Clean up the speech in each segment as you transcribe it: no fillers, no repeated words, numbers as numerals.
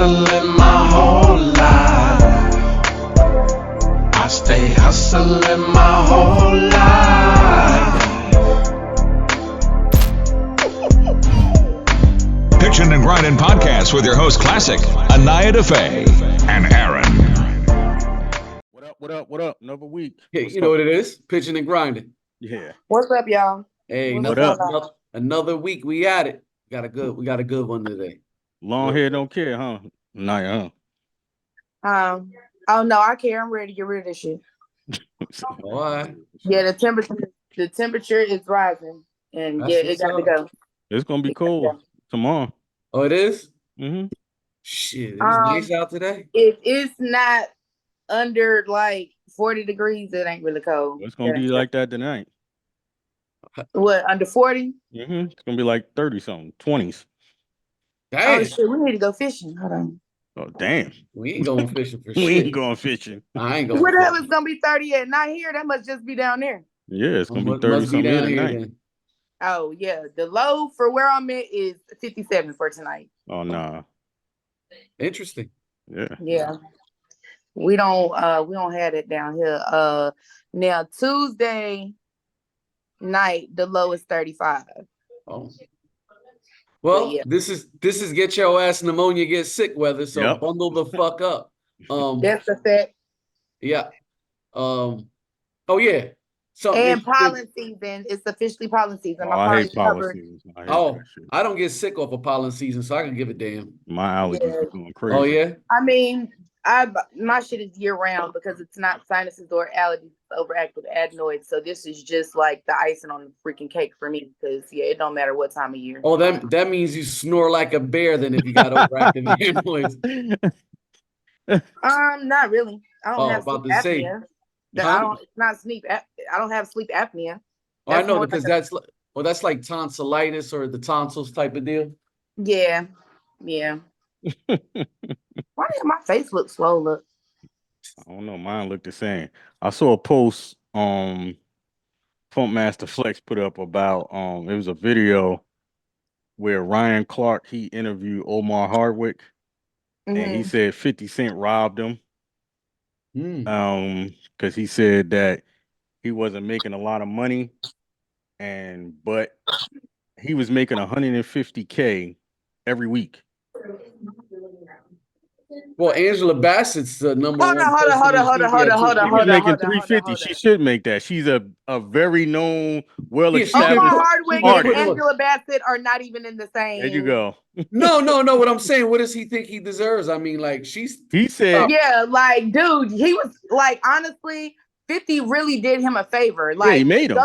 hustling my whole life. I stay hustling my whole life. Pitchin' and Grindin' podcast with your host Klassik, Anaya Daffe, and Aaron. What up? Another week. Hey, you know what it is? Pitching and grinding. Yeah. What's up, y'all? Hey, What's another week. We at it. We got a good one today. Long hair don't care, huh? Nah, Oh no, I care. I'm ready to get rid of this shit. All right. Yeah, the temperature is rising, and it got to go. It's gonna be cold tomorrow. Oh, it is? Mm-hmm. Shit, it's nice out today. If it's not under like 40 degrees, it ain't really cold. It's gonna be like that tonight. What, under 40? Mm-hmm. It's gonna be like 30 something, 20s. Damn. Oh shit, we need to go fishing. Hold on. Oh damn. We ain't going fishing for We shit. ain't going fishing. I ain't going. Where the hell is gonna be 30 at? Not here. That must just be down there. Yeah, it's gonna be 30 something here tonight. Then. Oh yeah, the low for where I'm at is 57 for tonight. Oh nah. Interesting. Yeah. We don't have it down here. Now Tuesday night the low is 35. Oh. Well, yeah. this is get your ass pneumonia, get sick weather. So bundle the fuck up. That's a fact. Yeah. Oh yeah. So and pollen season. It's officially pollen season. I hate pollen season. I don't get sick off of pollen season, so I can give a damn. My allergies are going crazy. Oh yeah. I mean, my shit is year round because it's not sinuses or allergies, it's overactive adenoids. So this is just like the icing on the freaking cake for me because it don't matter what time of year. Oh, that means you snore like a bear then if you got overactive adenoids. Not really. I don't have about sleep to say. apnea. I don't have sleep apnea. I know because that's like tonsillitis or the tonsils type of deal. Yeah. Why does my face look swole up? I don't know. Mine looked the same. I saw a post Funkmaster Flex put up about it was a video where Ryan Clark he interviewed Omar Hardwick and he said 50 Cent robbed him. Because he said that he wasn't making a lot of money but he was making $150K every week. Well, Angela Bassett's the number one. Hold on. She was making $350. She should make that. She's a very known, well-established. Omar Hardwick and Angela Bassett are not even in the same. There you go. No. What I'm saying, what does he think he deserves? I mean, like he said, yeah, like dude, he was like honestly. 50 really did him a favor. Like he made him.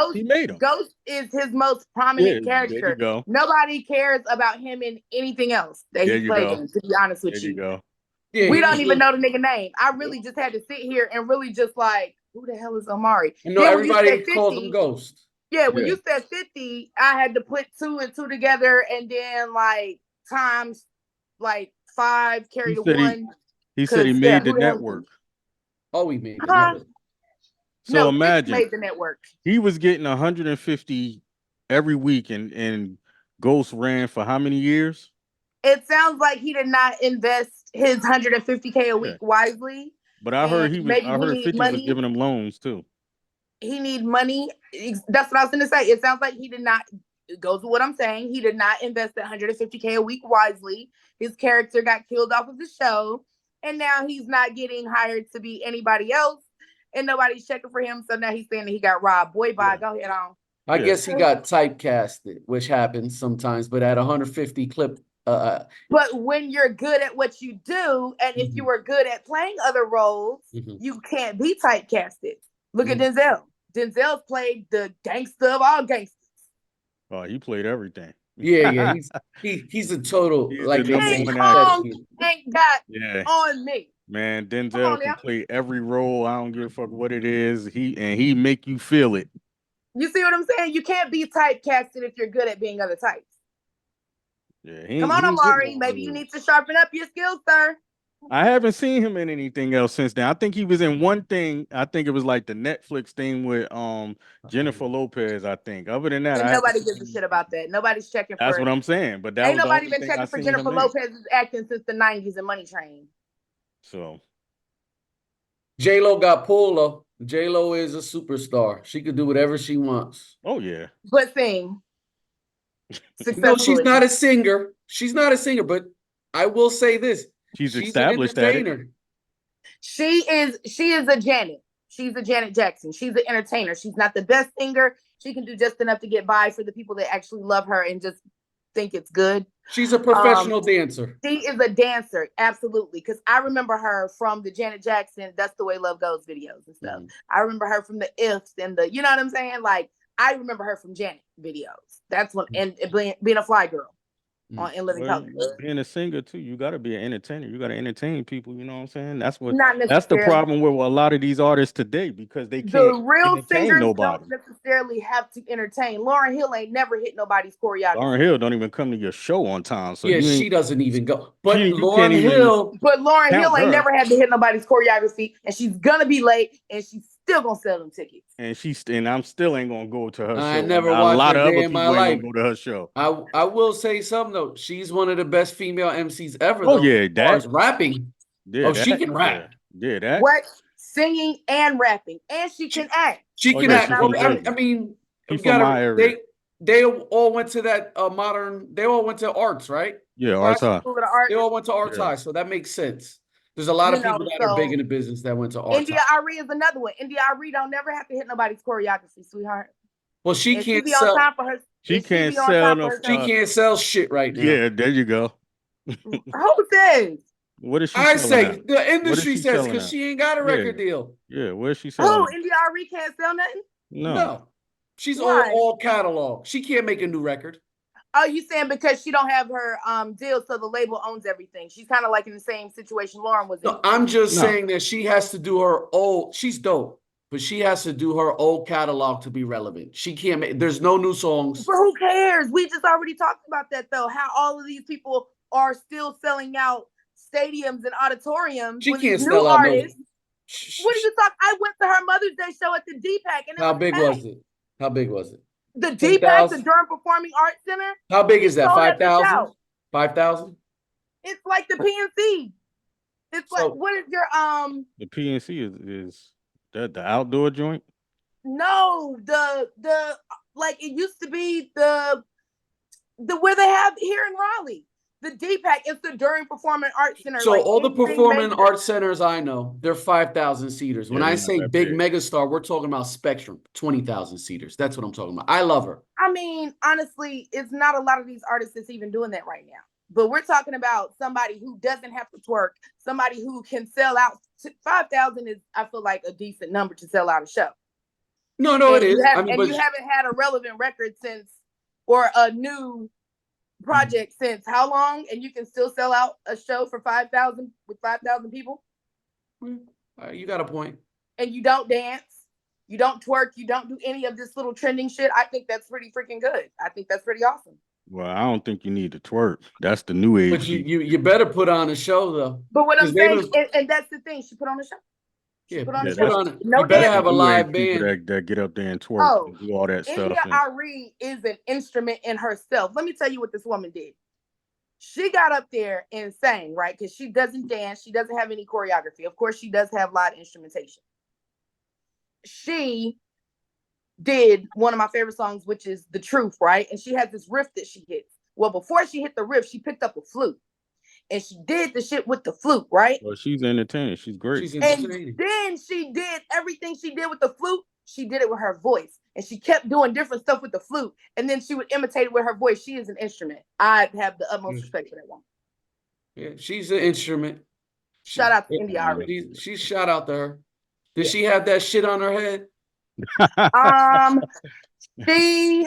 Ghost is his most prominent character. There you go. Nobody cares about him in anything else that he played in, to be honest with you. Go. Yeah, we don't even know the nigga name. I really just had to sit here and really just like, who the hell is Omari? Everybody called him Ghost. Yeah, when you said 50, I had to put 2 and 2 together and then like times like 5 carry the 1. He said he made the network. Oh, he made the network. So imagine made the network. He was getting 150 every week, and Ghost ran for how many years? It sounds like he did not invest his $150K a week wisely. But I heard 50 was giving him loans too. He need money. That's what I was going to say. It sounds like he did not. It goes with what I'm saying. He did not invest that $150K a week wisely. His character got killed off of the show, and now he's not getting hired to be anybody else. And nobody's checking for him, so now he's saying that he got robbed. Boy, bye, go ahead on. I guess he got typecasted, which happens sometimes, but at 150 clip. But when you're good at what you do, and if you were good at playing other roles, you can't be typecasted. Look at Denzel. Denzel's played the gangster of all gangsters. Oh, he played everything. Yeah. He's a total like ain't got on me. Man, Denzel can play every role. I don't give a fuck what it is. He make you feel it. You see what I'm saying? You can't be typecasted if you're good at being other types. Yeah, come on, Omari. Maybe you need to sharpen up your skills, sir. I haven't seen him in anything else since then. I think he was in one thing. I think it was like the Netflix thing with Jennifer Lopez. I think. Other than that, And I haven't nobody seen gives a shit about that. Nobody's checking That's for. what I'm saying. But that Ain't was the nobody only been thing I checking for seen Jennifer him in. Lopez's acting since the '90s and Money Train. So J-Lo got pulled though. J-Lo is a superstar. She could do whatever she wants. oh yeah. But sing No, she's successfully. not a singer. She's not a singer, but I will say this. She's She's an established at it. entertainer. She is a Janet. She's a Janet Jackson. She's an entertainer. She's not the best singer. She can do just enough to get by for the people that actually love her and just think it's good. She's a professional dancer. She is a dancer, absolutely. Because I remember her from the Janet Jackson "That's the Way Love Goes" videos and stuff. I remember her from the Ifs and the, you know what I'm saying? Like, I remember her from Janet videos. That's when, and being a fly girl on In Living Color. Being a singer too, you got to be an entertainer. You got to entertain people. You know what I'm saying? That's what. Not That's the necessarily. problem with a lot of these artists today because they The can't real entertain singers nobody. don't necessarily have to entertain. Lauryn Hill ain't never hit nobody's choreography. Lauryn Hill don't even come to your show on time. So Yeah, you ain't, she doesn't even go. But you Lauryn can't even Hill, But Lauryn count Hill ain't her. never had to hit nobody's choreography, and she's gonna be late, and she's still gonna sell them tickets. and I'm still ain't gonna go to her show. I never And a watched lot a of day other in my people ain't life. gonna go to her show. I will say something though. She's one of the best female MCs ever. Oh though, yeah, as far as that rapping. Yeah, Oh, she can rap. Yeah, that. What? Singing and rapping, and she can act. She Oh, can yeah, act. she's from Jersey. I mean, She's we from gotta. my area. They all went to that modern. They all went to arts, right? Yeah, arts high. School of the Arts. They all went to arts Yeah. high, so that makes sense. There's a lot of people that are big in the business that went to arts India high. Ari is another one. India Ari don't never have to hit nobody's choreography, sweetheart. Well, she And can't be on sell. time for her. She can't be on sell time no. for herself. She can't sell shit right now. Yeah, there you go. Who says? What is she? I selling say at? the industry she says selling because at? she ain't got a record deal. Yeah, where's she selling? Oh, at? India Ari can't sell nothing. No. She's Why? all catalog. She can't make a new record. Oh, you saying because she don't have her deal, so the label owns everything. She's kind of like in the same situation Lauren was in. No, I'm just saying that she has to do her old. She's dope, but she has to do her old catalog to be relevant. She can't make. There's no new songs. But who cares? We just already talked about that though. How all of these people are still selling out stadiums and auditoriums. She with can't these sell new out artists. What are you talking? I went to her Mother's Day show at the DPAC, and How big was it? How big was it? The DPAC, the Durham Performing Arts Center. How big is that? sold at the 5,000? show. 5,000? It's like the PNC. It's like what is your The PNC is that the outdoor joint? No, the like it used to be the where they have here in Raleigh. The DPAC is the Durham Performing Arts Center. So like all the performing major. arts centers I know, they're 5,000 seaters. When I say big megastar, we're talking about Spectrum, 20,000 seaters. That's what I'm talking about. I love her. I mean, honestly, it's not a lot of these artists that's even doing that right now. But we're talking about somebody who doesn't have to twerk, somebody who can sell out. 5,000 is, I feel like, a decent number to sell out a show. No, it is. You haven't had a relevant record since, or a new project since how long? And you can still sell out a show for 5,000 with 5,000 people. You got a point. And you don't dance, you don't twerk, you don't do any of this little trending shit. I think that's pretty freaking good. I think that's pretty awesome. Well, I don't think you need to twerk. That's the new age. But you better put on a show though. But what I'm saying, and that's the thing, she put on a show. Yeah, put on a show. show. No, you better have a live band that get up there and twerk and do all that stuff. India Ari is an instrument in herself. Let me tell you what this woman did. She got up there and sang, right? Because she doesn't dance. She doesn't have any choreography. Of course, she does have live instrumentation. She did one of my favorite songs, which is The Truth, right? And she has this riff that she hits. Well, before she hit the riff, she picked up a flute. And she did the shit with the flute, right? Well, she's entertaining. She's great. She's entertaining. And then she did everything she did with the flute. She did it with her voice. And she kept doing different stuff with the flute. And then she would imitate it with her voice. She is an instrument. I have the utmost respect for that woman. Yeah, she's an instrument. Shout out to India Ari. She's shout out to her. Did she have that shit on her head? Freddy,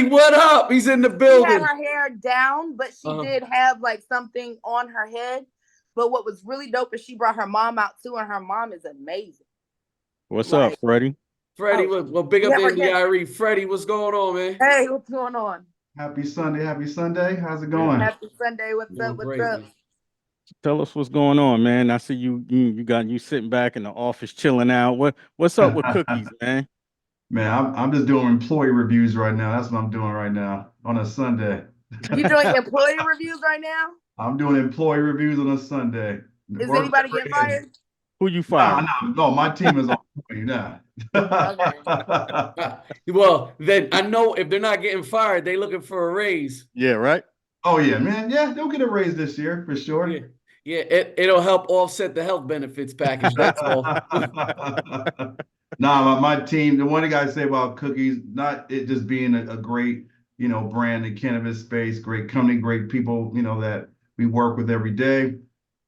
what up? He's in the building. She had her hair down, but she did have like something on her head. But what was really dope is she brought her mom out too, and her mom is amazing. What's up, Freddy? Freddie, well, big up to India Ari. Freddie, what's going on, man? Hey, what's going on? Happy Sunday. Happy Sunday. How's it going? Happy Sunday. What's up? What's up? Tell us what's going on, man. I see you got you sitting back in the office chilling out. What's up with cookies, man? Man, I'm just doing employee reviews right now. That's what I'm doing right now on a Sunday. You doing employee reviews right now? I'm doing employee reviews on a Sunday. Is Work anybody never getting ends. fired? Who you No, fired? no, my team is on point now. Okay. Well, then I know if they're not getting fired, they looking for a raise. Yeah, right. Oh yeah, man. Yeah, they'll get a raise this year for sure. Yeah, yeah, it'll help offset the health benefits package. That's all. Nah, my team, the one thing I say about cookies, not it just being a great, brand in cannabis space, great company, great people, that we work with every day.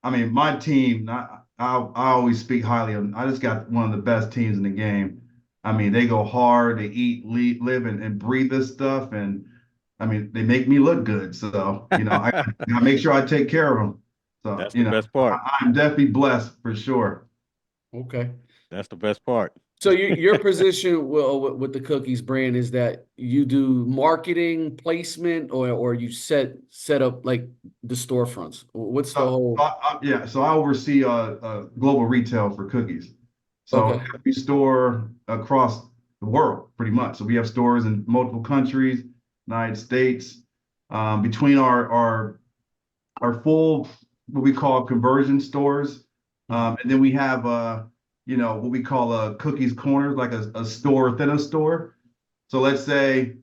I mean, my team, I always speak highly of them. I just got one of the best teams in the game. I mean, they go hard, they eat, live, and breathe this stuff. And I mean, they make me look good. So, I gotta make sure I take care of them. So, That's the best part. I'm definitely blessed for sure. Okay. That's the best part. So your position with the cookies brand is that you do marketing, placement, or you set up like the storefronts. What's the whole? So I oversee global retail for cookies. So Okay. every store across the world, pretty much. So we have stores in multiple countries, United States. Between our full what we call conversion stores, and then we have what we call cookies corners, like a store within a store. So let's say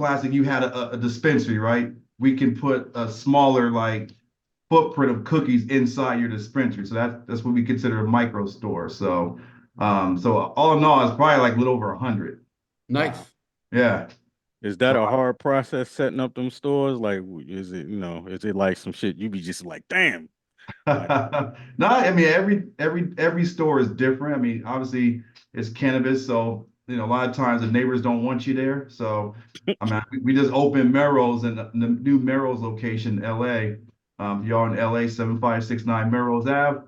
Klassik, you had a dispensary, right? We can put a smaller like footprint of cookies inside your dispensary. So that's what we consider a micro store. So all in all, it's probably like a little over 100. Nice. Yeah. Is that So a hard process setting up them stores? Like, is it like some shit you be just like, damn? no, I mean every store is different. I mean, obviously it's cannabis, so a lot of times the neighbors don't want you there. So I mean, we just opened Melrose and the new Melrose location in LA. Y'all in LA, 7569 Melrose Ave.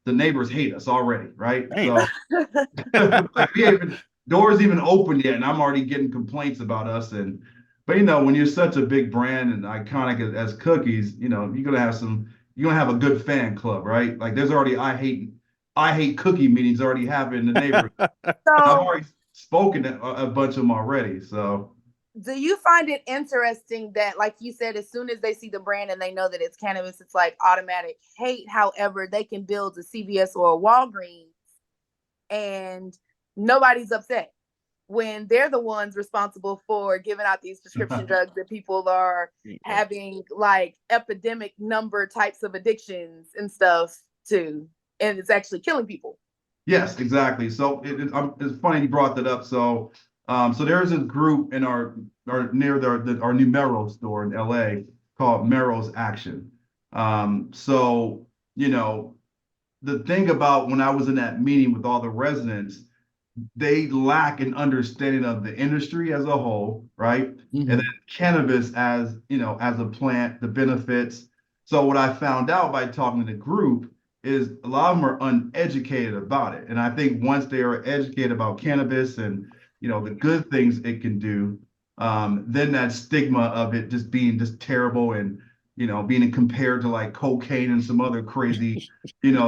The neighbors hate us already, right? Damn. So like we haven't doors even open yet, and I'm already getting complaints about us. But when you're such a big brand and iconic as cookies, you're gonna have a good fan club, right? Like there's already I hate cookie meetings already happening in the neighborhood. I've So, already spoken to a bunch of them already. So do you find it interesting that, like you said, as soon as they see the brand and they know that it's cannabis, it's like automatic hate? However, they can build a CVS or a Walgreens and nobody's upset when they're the ones responsible for giving out these prescription drugs that people are having like epidemic number types of addictions and stuff too, and it's actually killing people. yes, exactly. So it's funny you brought that up. So there's a group in our near our new Melrose store in LA called Melrose Action. So the thing about when I was in that meeting with all the residents, they lack an understanding of the industry as a whole, right? Mhm. And then cannabis as as a plant, the benefits. So what I found out by talking to the group is a lot of them are uneducated about it. And I think once they are educated about cannabis and the good things it can do, then that stigma of it just being just terrible and being compared to like cocaine and some other crazy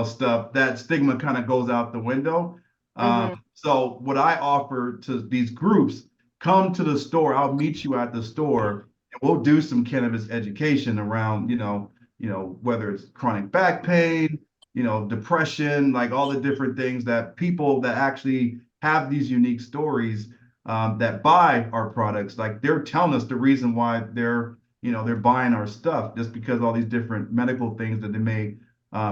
stuff, that stigma kind of goes out the window. So what I offer to these groups, come to the store. I'll meet you at the store and we'll do some cannabis education around, whether it's chronic back pain, depression, like all the different things that people that actually have these unique stories that buy our products, like they're telling us the reason why they're buying our stuff just because all these different medical things that they may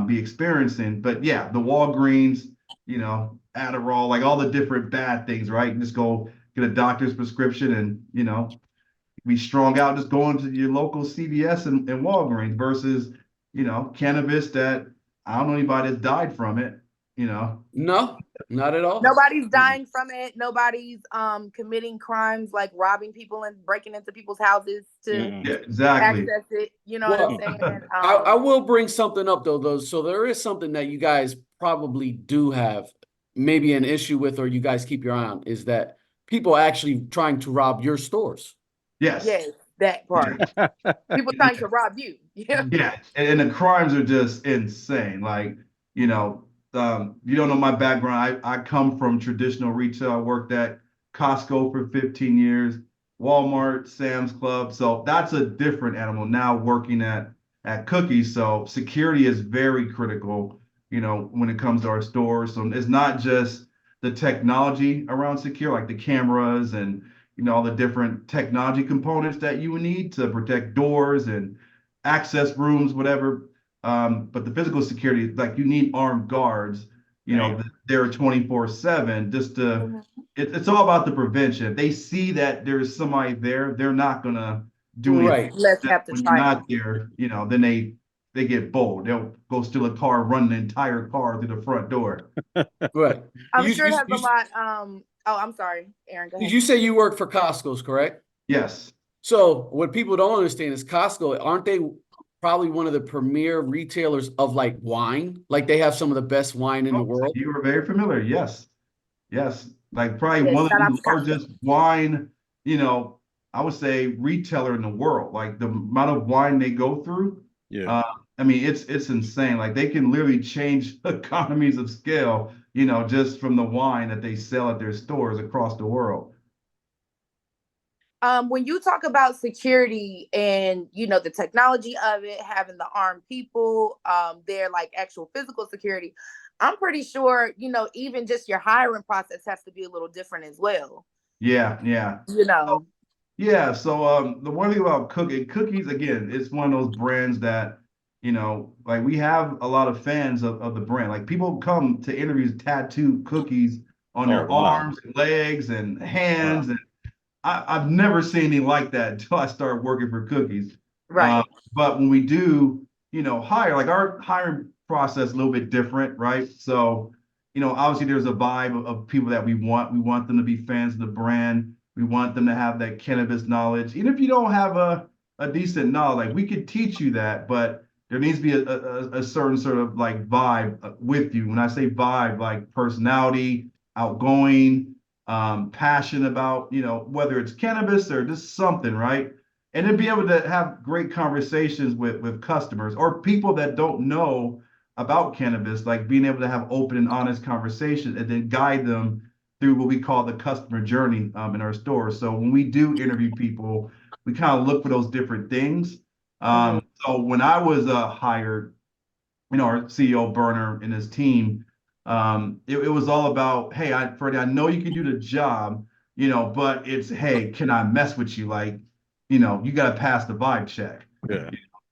be experiencing. But yeah, the Walgreens, Adderall, like all the different bad things, right? You just go get a doctor's prescription and, be strung out just going to your local CVS and Walgreens versus, cannabis that I don't know anybody that's died from it, No, not at all. Nobody's dying from it. Nobody's committing crimes like robbing people and breaking into people's houses to Yeah, exactly. access it. You know what I'm saying? I will bring something up though. So there is something that you guys probably do have maybe an issue with, or you guys keep your eye on, is that people actually trying to rob your stores. Yes. Yes. that part. People trying to rob you. Yeah. Yeah, and the crimes are just insane. Like, you don't know my background. I come from traditional retail. I worked at Costco for 15 years, Walmart, Sam's Club. So that's a different animal now working at Cookies. So security is very critical, when it comes to our stores. So it's not just the technology around secure, like the cameras and all the different technology components that you would need to protect doors and access rooms, whatever. But the physical security, like you need armed guards, they're 24/7 just to, Mhm. it's all about the prevention. If they see that there's somebody there, they're not gonna do anything. Right. Let's have to When you're try not them. there, then they get bold. They'll go steal a car, run the entire car through the front door. Right. I'm sure it has a lot. Oh, I'm sorry, Aaron. Go ahead. You say you work for Costco's, correct? Yes. So what people don't understand is Costco, aren't they probably one of the premier retailers of like wine? Like they have some of the best wine in the Oh, so world. you were very familiar. Yes. Yes. Like probably Yes, one of shout out the to Costco. largest wine, I would say retailer in the world. Like the amount of wine they go through. Yeah. Uh, I mean, it's insane. Like they can literally change economies of scale, just from the wine that they sell at their stores across the world. When you talk about security and the technology of it, having the armed people, their like actual physical security, I'm pretty sure even just your hiring process has to be a little different as well. Yeah, yeah. You know. Yeah, so the one thing about cookies, again, it's one of those brands that, like we have a lot of fans of the brand. Like people come to interviews tattoo cookies on Oh their wow. arms and legs and Wow. hands. And I've never seen anything like that until I started working for cookies. Right. But when we do, hire, like our hiring process a little bit different, right? So, obviously there's a vibe of people that we want. We want them to be fans of the brand. We want them to have that cannabis knowledge. Even if you don't have a decent knowledge, like we could teach you that, but there needs to be a certain sort of like vibe with you. When I say vibe, like personality, outgoing, passion about, whether it's cannabis or just something, right? And then be able to have great conversations with customers or people that don't know about cannabis, like being able to have open and honest conversations and then guide them through what we call the customer journey in our stores. So when we do interview people, we kind of look for those different things. Mhm. So when I was hired, our CEO Berner and his team, it was all about, hey, Freddie, I know you can do the job, but it's, hey, can I mess with you? Like, you got to pass the vibe check. Yeah.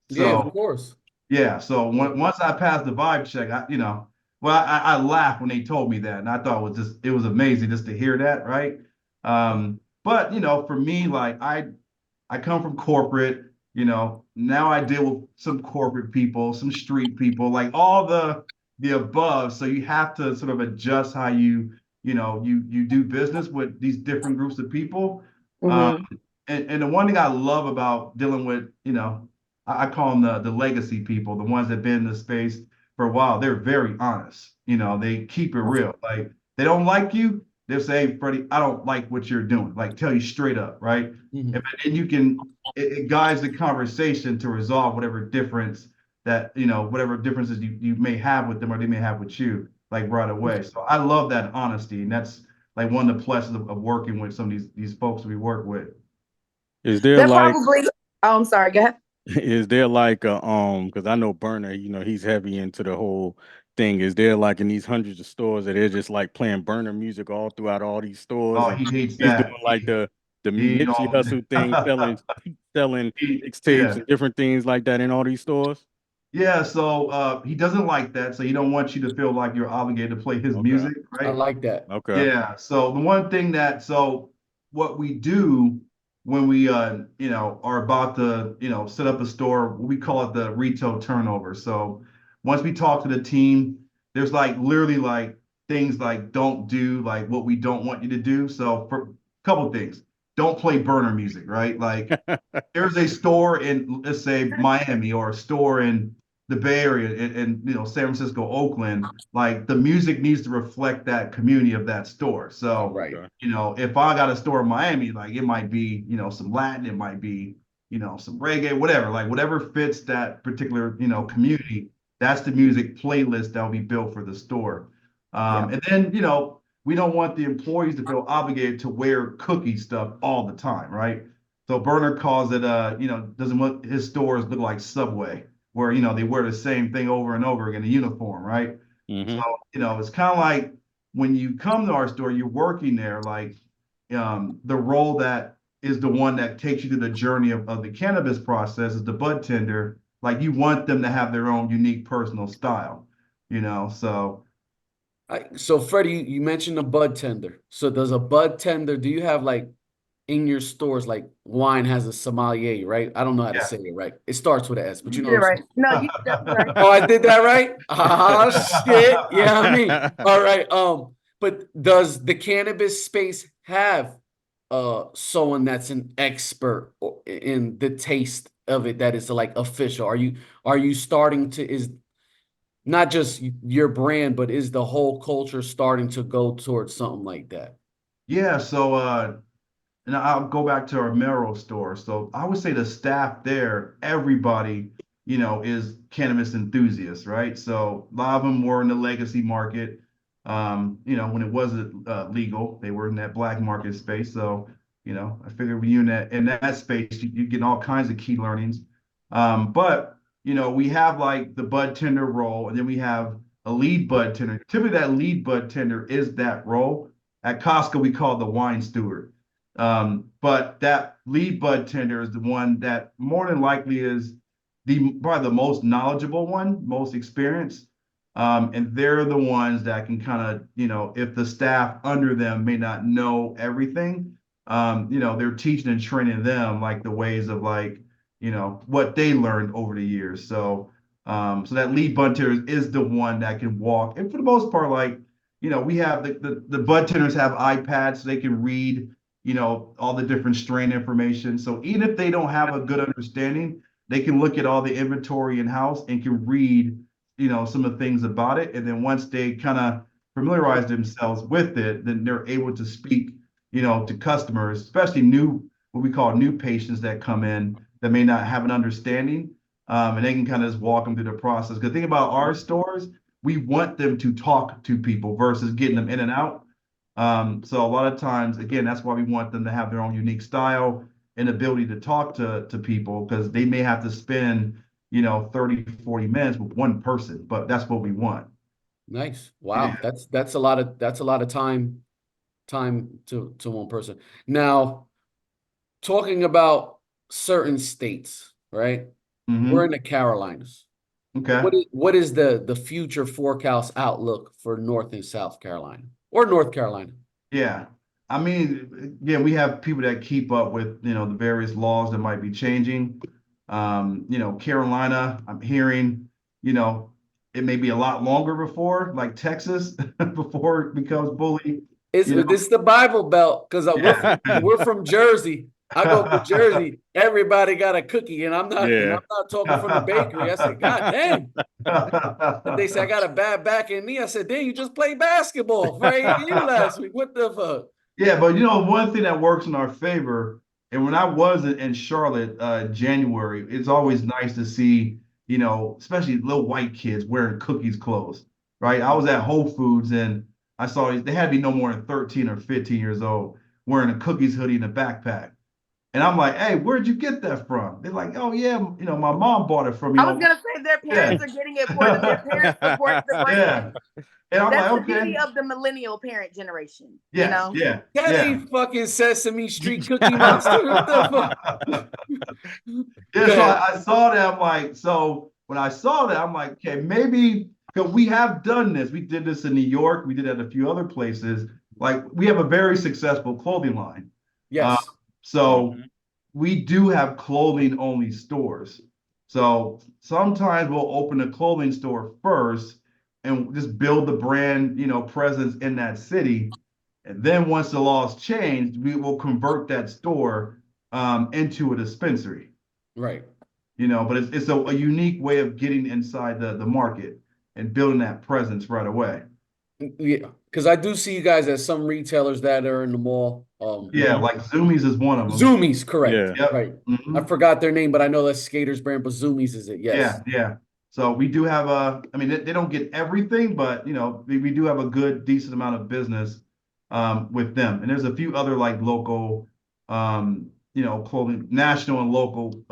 Yeah, of So course. yeah, so once I passed the vibe check, I laughed when they told me that, and I thought it was amazing just to hear that, right? But for me, like I come from corporate, now I deal with some corporate people, some street people, like all the above. So you have to sort of adjust how you do business with these different groups of people. Um, Mhm. and the one thing I love about dealing with, I call them the legacy people, the ones that have been in the space for a while. They're very honest. They keep it real. Like they don't like you, they'll say, hey, Freddie, I don't like what you're doing. Like tell you straight up, right? Mhm. And you can it guides the conversation to resolve whatever difference whatever differences you may have with them or they may have with you, like right away. So I love that honesty, and that's like one of the pluses of working with some of these folks we work with. Is there They're like probably. Oh, I'm sorry. Go ahead. is there like a because I know Burner, he's heavy into the whole thing. Is there like in these hundreds of stores that they're just like playing Burner music all throughout all these stores Oh, and he hates he's doing that. like the He Nipsey don't. Hustle thing, selling mixtapes Yeah. and different things like that in all these stores? Yeah, so he doesn't like that. So he don't want you to feel like you're obligated to play his Okay. music, I right? like that. Okay. Yeah. So the one thing so what we do when we are about to, set up a store, we call it the retail turnover. So once we talk to the team, there's like literally like things like don't do like what we don't want you to do. So for a couple things, don't play burner music, right? Like there's a store in, let's say, Miami or a store in the Bay Area and San Francisco, Oakland, like the music needs to reflect that community of that store. So, Right. Okay. if I got a store in Miami, like it might be, some Latin, it might be, some reggae, whatever, like whatever fits that particular, community. That's the music playlist that will be built for the store. And then, we don't want the employees to feel obligated to wear cookie stuff all the time, right? So Bernard calls it, doesn't want his stores look like Subway, where, they wear the same thing over and over again, a uniform, right? Mm-hmm. So, it's kind of like when you come to our store, you're working there, like the role that is the one that takes you to the journey of the cannabis process is the bud tender. Like you want them to have their own unique personal style, so. So Freddie, you mentioned a bud tender. So does a bud tender, do you have like in your stores, like wine has a sommelier, right? I don't know how to Yeah. say it right. It starts with an S, but You you know did what I'm right. saying. No, you did definitely right. Oh, I did that right? Oh shit. Yeah, I mean. All right. But does the cannabis space have someone that's an expert in the taste of it that is like official? Are you starting to, is not just your brand, but is the whole culture starting to go towards something like that? Yeah, so and I'll go back to our Melrose store. So I would say the staff there, everybody, is cannabis enthusiasts, right? So a lot of them were in the legacy market. When it wasn't legal, they were in that black market space. So, I figured when you in that space, you get all kinds of key learnings. But we have like the bud tender role, and then we have a lead bud tender. Typically, that lead bud tender is that role. At Costco, we call it the wine steward. But that lead bud tender is the one that more than likely is probably the most knowledgeable one, most experienced. And they're the ones that can kind of, if the staff under them may not know everything, they're teaching and training them like the ways of like, what they learned over the years. So that lead bud tender is the one that can walk. And for the most part, like, we have the bud tenders have iPads so they can read, all the different strain information. So even if they don't have a good understanding, they can look at all the inventory in house and can read, some of the things about it. And then once they kind of familiarize themselves with it, then they're able to speak, to customers, especially what we call new patients that come in that may not have an understanding. And they can kind of just walk them through the process. Because think about our stores, we want them to talk to people versus getting them in and out. So a lot of times, again, that's why we want them to have their own unique style and ability to talk to people, because they may have to spend, 30, 40 minutes with one person, but that's what we want. Nice. Wow. Yeah. That's a lot of time to one person. Now, talking about certain states, right? We're in Mm-hmm. the Carolinas. Okay. What is the future forecast outlook for North and South Carolina or North Carolina? Yeah. I mean, again, we have people that keep up with, the various laws that might be changing. Carolina, I'm hearing, it may be a lot longer before, like Texas, before it becomes bully. This is the Bible Belt, because Yeah. we're from Jersey. I go to Jersey, everybody got a cookie, and I'm not talking from the bakery. I said, God damn. They say I got a bad back in me. I said, damn, you just played basketball for 8 years last week. What the fuck? Yeah, but one thing that works in our favor, and when I was in Charlotte, January, it's always nice to see, especially little white kids wearing cookies clothes, right? I was at Whole Foods and I saw they had to be no more than 13 or 15 years old wearing a cookies hoodie and a backpack. And I'm like, hey, where'd you get that from? They're like, oh yeah, my mom bought it from, I was gonna say their parents are getting it for them. Their parents support the brand. Yeah. And I'm That's like, the okay. beauty of the millennial parent generation. Yes, yeah. That ain't fucking Sesame Street Cookie Monster. What the fuck? Yeah, so I saw that. I'm like, so when I saw that, I'm like, okay, maybe because we have done this. We did this in New York. We did it at a few other places. Like we have a very successful clothing line. Yes. So we do have clothing only stores. So sometimes we'll open a clothing store first and just build the brand, presence in that city. And then once the laws change, we will convert that store into a dispensary. Right. But it's a unique way of getting inside the market and building that presence right away. Yeah, because I do see you guys at some retailers that are in the mall. Yeah, like Zoomies is one of them. Zoomies, correct. Yeah. Yep. Right. I Mhm. forgot their name, but I know that's Skaters brand, but Zoomies is it? Yeah, Yes. yeah. So we do have I mean, they don't get everything, but we do have a good, decent amount of business with them. And there's a few other like local, clothing, national and local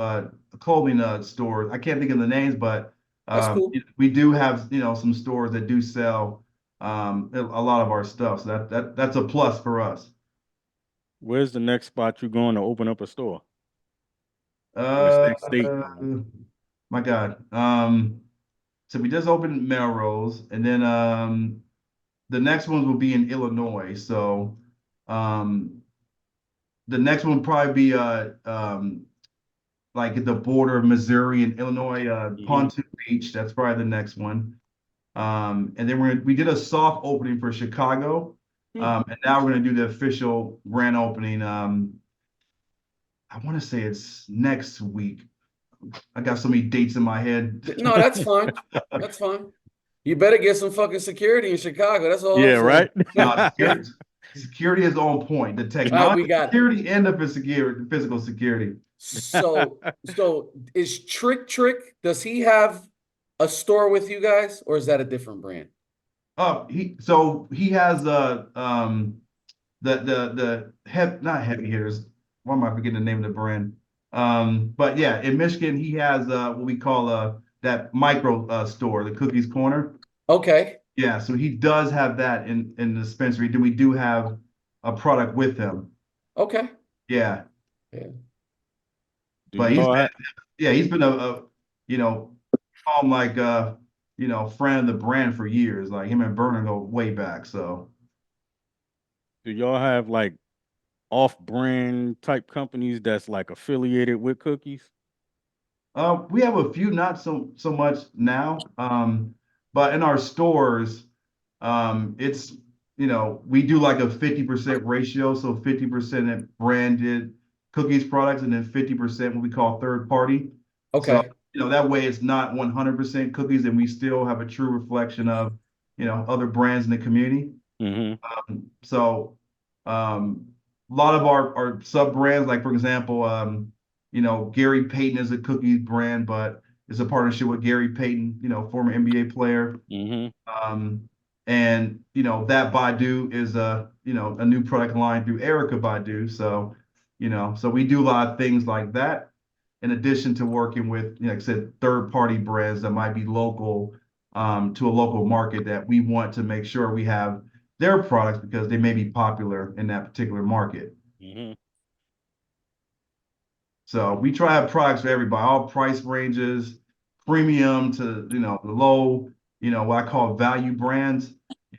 clothing stores. I can't think of the names, but That's cool. we do have, some stores that do sell a lot of our stuff. So that's a plus for us. Where's the next spot you going to open up a store? What's Uh, next state? my God. So we just opened Melrose, and then the next ones will be in Illinois. So um, the next one will probably be like at the border of Missouri and Illinois, Hmm. Pontoon Beach. That's probably the next one. And then we did a soft opening for Chicago, Hmm. and now we're gonna do the official grand opening. I want to say it's next week. I got so many dates in my head. No, that's fine. That's fine. You better get some fucking security in Chicago. That's all I'm Yeah, saying. right. No, security is on point. The We technology got it. security and the physical security. So is Trick, does he have a store with you guys, or is that a different brand? He has the not heavy hitters. Why am I forgetting the name of the brand? But yeah, in Michigan he has what we call that micro store, the Cookies Corner. Okay. Yeah, so he does have that in the dispensary. Do we do have a product with him? Okay. Yeah, Yeah. Do but he's y'all been have, yeah, he's been a you know, like friend of the brand for years. Like him and Vernon go way back. So do y'all have like off-brand type companies that's like affiliated with cookies? we have a few, not so much now. But in our stores, it's we do like a 50% ratio, so 50% branded cookies products, and then 50% what we call third party. So Okay. that way it's not 100% cookies, and we still have a true reflection of other brands in the community. Hmm. So a lot of our sub brands, like for example, Gary Payton is a cookies brand, but it's a partnership with Gary Payton, former NBA player. Hmm. Um, and that Baidu is a new product line through Erica Baidu. So, so we do a lot of things like that, in addition to working with, like I said, third party brands that might be local to a local market that we want to make sure we have their products because they may be popular in that particular market. Hmm. So we try to have products for everybody, all price ranges, premium to the low, what I call value brands,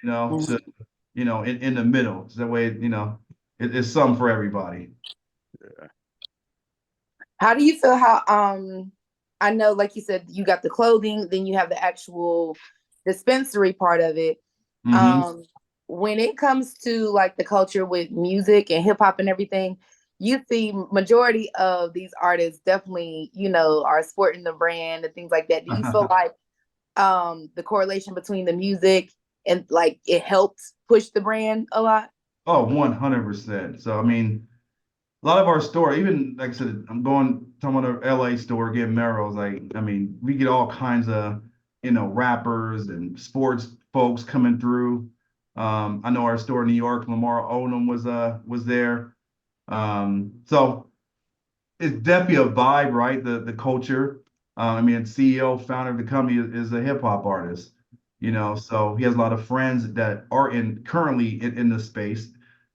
to in the middle. So that way, it's some for everybody. How do you feel how I know like you said you got the clothing, then you have the actual dispensary part of it. Hmm. Um when it comes to like the culture with music and hip hop and everything, you see majority of these artists definitely, are sporting the brand and things like that. Do you feel like the correlation between the music and like it helped push the brand a lot? Oh, 100%. So I mean, a lot of our store, even like I said, I'm talking about our LA store, getting Merrill's. Like, I mean, we get all kinds of, rappers and sports folks coming through. I know our store in New York, Lamar Odom was there. So it's definitely a vibe, right? The culture. I mean, CEO, founder of the company is a hip hop artist, so he has a lot of friends that are currently in the space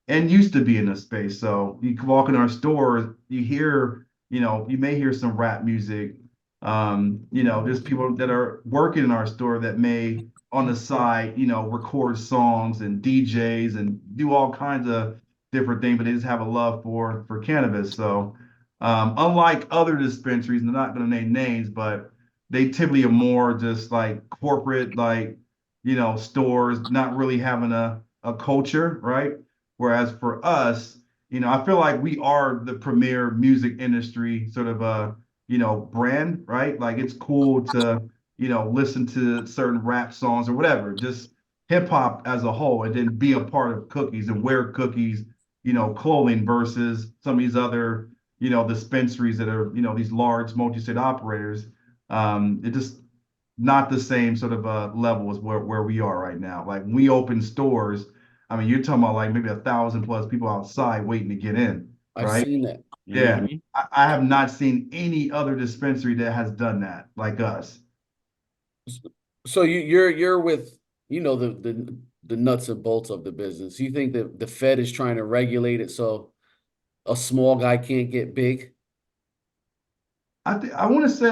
and used to be in the space. So you can walk in our stores, you hear, you may hear some rap music. There's people that are working in our store that may on the side, record songs and DJs and do all kinds of different things, but they just have a love for cannabis. So unlike other dispensaries, and I'm not going to name names, but they typically are more just like corporate, like, stores, not really having a culture, right? Whereas for us, I feel like we are the premier music industry sort of brand, right? Like it's cool to, listen to certain rap songs or whatever, just hip hop as a whole and then be a part of cookies and wear cookies, clothing versus some of these other, dispensaries that are, these large multi-state operators. It just not the same sort of level as where we are right now. Like when we open stores, I mean, you're talking about like maybe 1,000+ people outside waiting to get in, I've right? seen that. Yeah. Mhm. I have not seen any other dispensary that has done that like us. So you're with the nuts and bolts of the business. You think that the Fed is trying to regulate it so a small guy can't get big? I want to say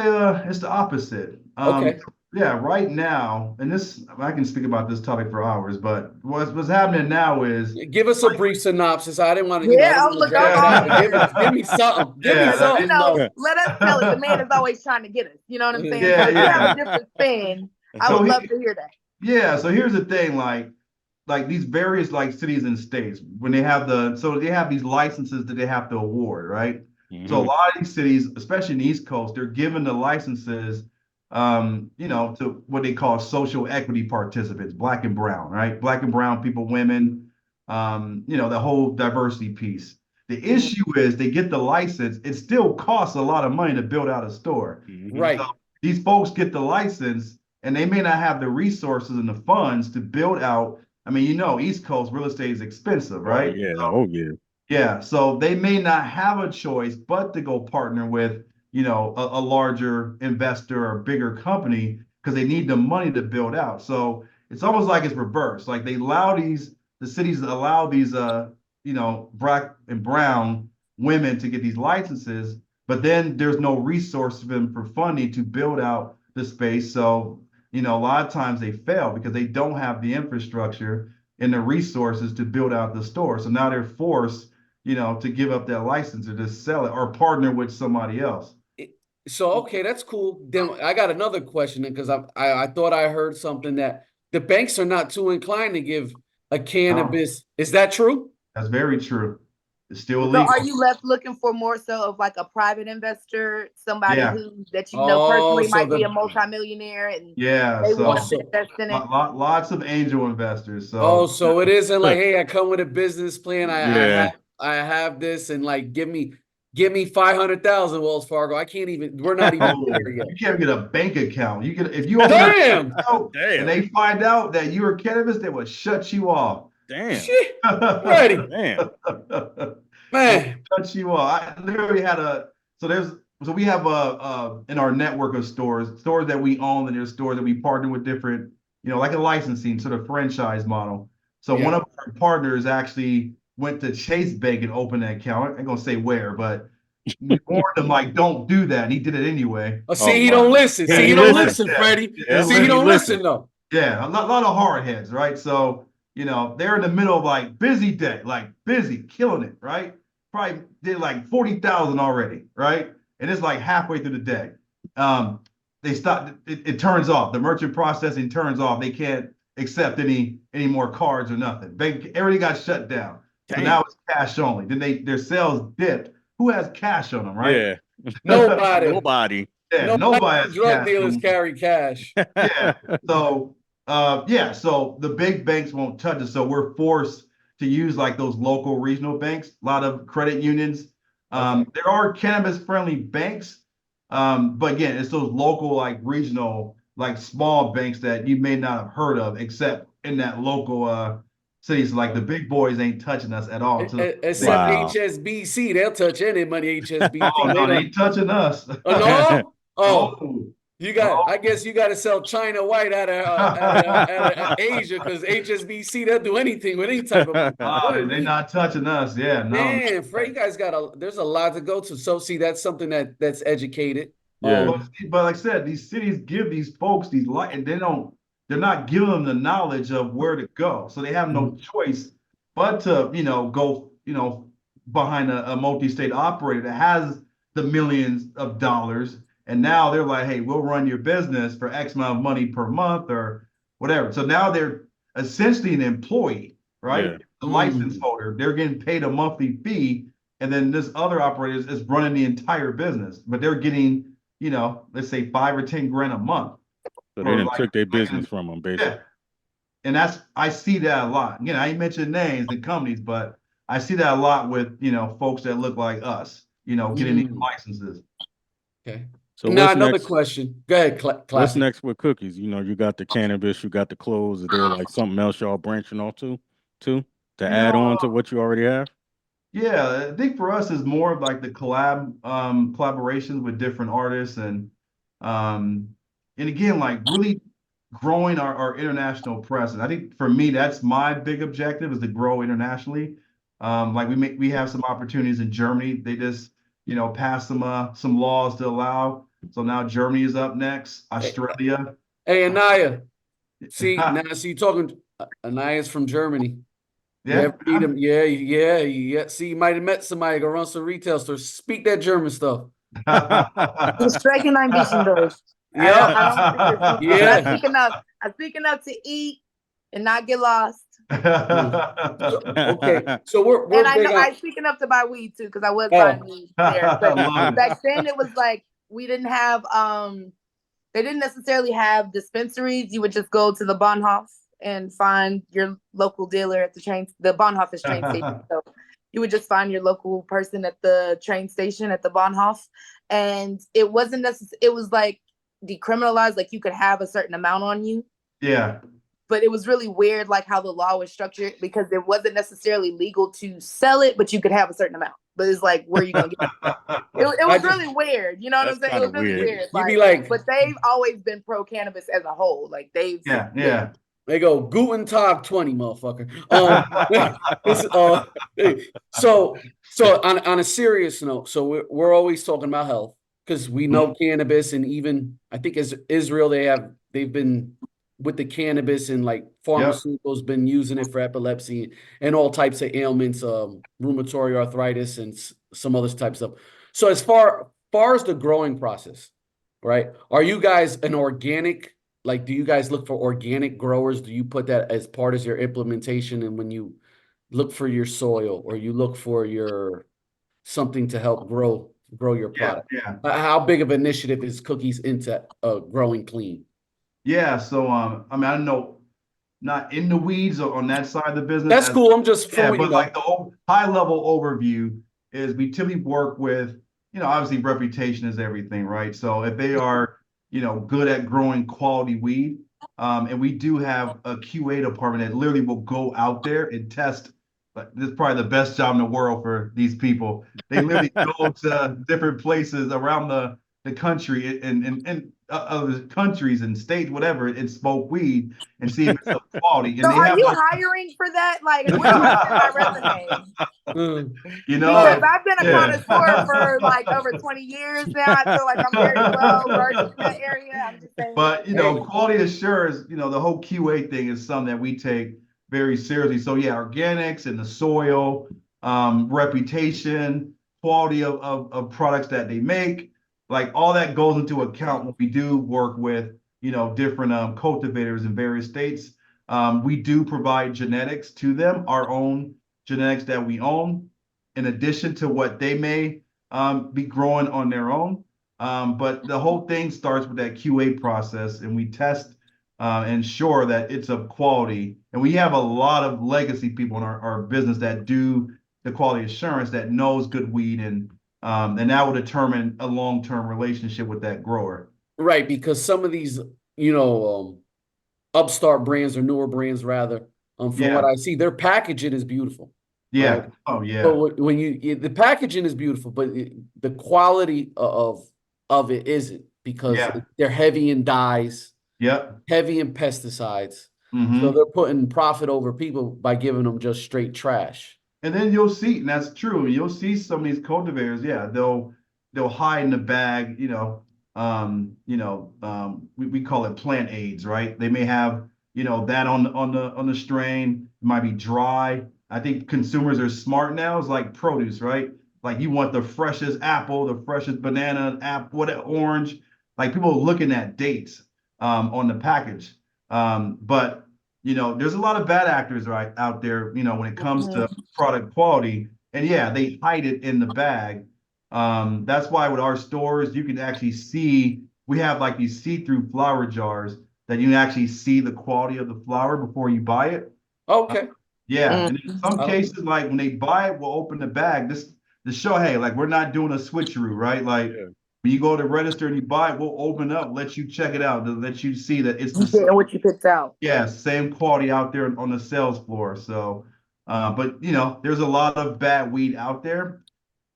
it's the opposite. Okay. Yeah, right now, and this I can speak about this topic for hours, but what's happening now is Give us a brief synopsis. I didn't want to, I Yeah, didn't oh, want to look, drag I'm it all out, but ears. give me something. Give me Yeah, Because, something though. let us tell it. The man is always trying to get us. You know what I'm saying? Yeah, So if you have yeah. a different spin, I So would he- love to hear that. Yeah, so here's the thing, like these various like cities and states, when they have they have these licenses that they have to award, right? So a Mhm. lot of these cities, especially in the East Coast, they're given the licenses, to what they call social equity participants, black and brown, right? Black and brown people, women, the whole diversity piece. The issue is they get the license, it still costs a lot of money to build out a store. Mhm. So Right. these folks get the license and they may not have the resources and the funds to build out. I mean, East Coast real estate is expensive, Oh right? yeah. Oh yeah. Yeah, so they may not have a choice but to go partner with, a larger investor or bigger company because they need the money to build out. So it's almost like it's reversed. Like the cities allow these, black and brown women to get these licenses, but then there's no resource for them for funding to build out the space. So, a lot of times they fail because they don't have the infrastructure and the resources to build out the store. So now they're forced to give up that license or just sell it or partner with somebody else. So okay, that's cool. Then I got another question because I thought I heard something that the banks are not too inclined to give a cannabis. Is that true? That's very true. It's still So are illegal. you left looking for more so of like a private investor, somebody Yeah, who that Oh, personally so might be a the multimillionaire and yeah. they want So to also invest in it? lots of angel investors. oh, So so it isn't like, hey, I come with a business plan. Yeah. I have this and like give me 500,000 Wells Fargo. I can't even. We're not even there yet. you can't get a bank account. You can if you open a bank Damn. account Damn. and they find out that you are cannabis, they will shut you off. Damn. Shit, Freddy, Damn. They man. cut you off. I literally had so we have in our network of stores that we own, and there's stores that we partner with different, like a licensing sort of franchise model. So one Yeah. of our partners actually went to Chase Bank and opened an account. I ain't gonna say where, but we warned him like, don't do that. And he did it anyway. Oh, see, Oh he wow. don't listen. Yeah, See, he he don't listen. listen, Yeah, Freddie. yeah, See, he He don't listen. listen though. yeah, lot of hard heads, right? So, they're in the middle of like busy day, like busy, killing it, right? Probably did like 40,000 already, right? And it's like halfway through the day. They stop, it turns off. The merchant processing turns off. They can't accept any more cards or nothing. Bank, everything got shut down. So Damn. now it's cash only. Then their sales dipped. Who has cash on them, right? Yeah. Nobody. Nobody. Yeah, nobody has Drug cash dealers on them. carry cash. Yeah. So so the big banks won't touch it. So we're forced to use like those local regional banks, a lot of credit unions. There are cannabis friendly banks. But again, it's those local, like regional, like small banks that you may not have heard of, except in that local cities. Like the big boys ain't touching us at all. Except Wow. HSBC, they'll touch any money HSBC. Oh They no, they don't. ain't touching us. Oh no. Oh, No. I guess you got to sell China White out of Asia because HSBC they'll do anything with any type of money. Oh, they not touching us. Yeah, no. Man, Fred, you guys there's a lot to go to. So see, that's something that's educated. Yeah. But like I said, these cities give these folks these light, and they're not giving them the knowledge of where to go. So they have no choice but to, go, behind a multi-state operator that has the millions of dollars. And now they're like, hey, we'll run your business for X amount of money per month or whatever. So now they're essentially an employee, right? Yeah. The license holder, they're getting paid a monthly fee. And then this other operator is running the entire business, but they're getting, let's say 5 or 10 grand a month. So they done took their business from them, basically. Yeah. And I see that a lot. Again, I ain't mentioned names and companies, but I see that a lot with, folks that look like us, getting these Mm, licenses. okay. So Now what's another next? question. Go ahead, What's Klassik. next with cookies? You got the cannabis, you got the clothes. Is there like something else y'all branching off to You add know, on to what you already have? yeah, I think for us is more of like the collaborations with different artists um and again like really growing our international presence. I think for me that's my big objective is to grow internationally. Like we have some opportunities in Germany. They just passed some laws to allow. So now Germany is up next, Hey, Australia. hey, Anaya. See, you talking. Anaya's from Germany. You Yeah. ever meet him? Yeah, yeah, yeah. See, you might have met somebody go run some retail stores. Speak that German stuff. Ich spreche ein bisschen Deutsch. Yep. I don't speak as fluent, but I Yeah. speak enough. I speak enough to eat and not get lost. Okay. So we're And we're I know big on. I speak enough to buy weed too, because I was buying Oh, weed there. I But love it. back then it was like we didn't have they didn't necessarily have dispensaries. You would just go to the Bahnhof and find your local dealer at the Bahnhof is train station. So you would just find your local person at the train station at the Bahnhof. And it wasn't necessarily, it was like decriminalized, like you could have a certain amount on you. Yeah. But it was really weird, like how the law was structured, because it wasn't necessarily legal to sell it, but you could have a certain amount. But it's like, where are you going to get it? It I was just really weird. You know what I'm That's saying? It kind was of really weird. weird. you be Like, like, but they've always been pro cannabis as a whole. Like Yeah, yeah. yeah. they go Guten Tag 20, motherfucker. This, so on a serious note, so we're always talking about health because we know cannabis, and even I think as Israel they've been with the cannabis, and like Yep. pharmaceuticals been using it for epilepsy and all types of ailments, rheumatoid arthritis and some other types of. So as far as the growing process, right? Are you guys an organic? Like, do you guys look for organic growers? Do you put that as part of your implementation? And when you look for your soil, or you look for your something to help grow your Yeah, product? yeah. How big of an initiative is Cookies into growing clean? Yeah. So I mean, I don't know, not in the weeds on that side of the business That's as cool. I'm just from yeah, what you but like know. the high level overview is we typically work with, obviously reputation is everything, right? So if they are, good at growing quality weed, and we do have a QA department that literally will go out there and test. Like this is probably the best job in the world for these people. They literally go to different places around the country and other countries and states, whatever, and smoke weed and see if it's of quality. So And they are have you those. hiring for that? Like, where do I send my resume? Mm. You Because know, I've been a yeah. connoisseur for like over 20 years now. I feel like I'm very well versed in that area. I'm just saying. But Hey, quality assurance, the whole QA thing is something that we take very seriously. So yeah, organics and the soil, reputation, quality of products that they make, like all that goes into account when we do work with, different cultivators in various states. We do provide genetics to them, our own genetics that we own, in addition to what they may be growing on their own. But the whole thing starts with that QA process, and we test ensure that it's of quality. And we have a lot of legacy people in our business that do the quality assurance that knows good weed, and that will determine a long-term relationship with that grower. right, because some of these, upstart brands or newer brands rather, from what Yeah, I see, their packaging is beautiful, right? yeah, oh yeah, So when the packaging is beautiful, but the quality of it isn't, because yeah, they're heavy in dyes, yep. heavy in pesticides. So Hmm. they're putting profit over people by giving them just straight trash. And then you'll see, and that's true. You'll see some of these cultivators, yeah, they'll hide in the bag, we call it plant aids, right? They may have, that on the strain. It might be dry. I think consumers are smart now. It's like produce, right? Like you want the freshest apple, the freshest banana, apple, what orange. Like people are looking at dates on the package. But there's a lot of bad actors right out there, when it comes to Mhm. product quality. And yeah, they hide it in the bag. That's why with our stores, you can actually see we have like these see-through flower jars that you actually see the quality of the flower before you buy it. Okay. Yeah, and in some I like cases, like when they buy it, we'll open the bag. This to show, hey, like we're not doing a switcheroo, right? Like Yeah. when you go to register and you buy it, we'll open up, let you check it out, to let you see that it's the You get what you picked out. yeah, same quality out there on the sales floor. So, but you know, there's a lot of bad weed out there.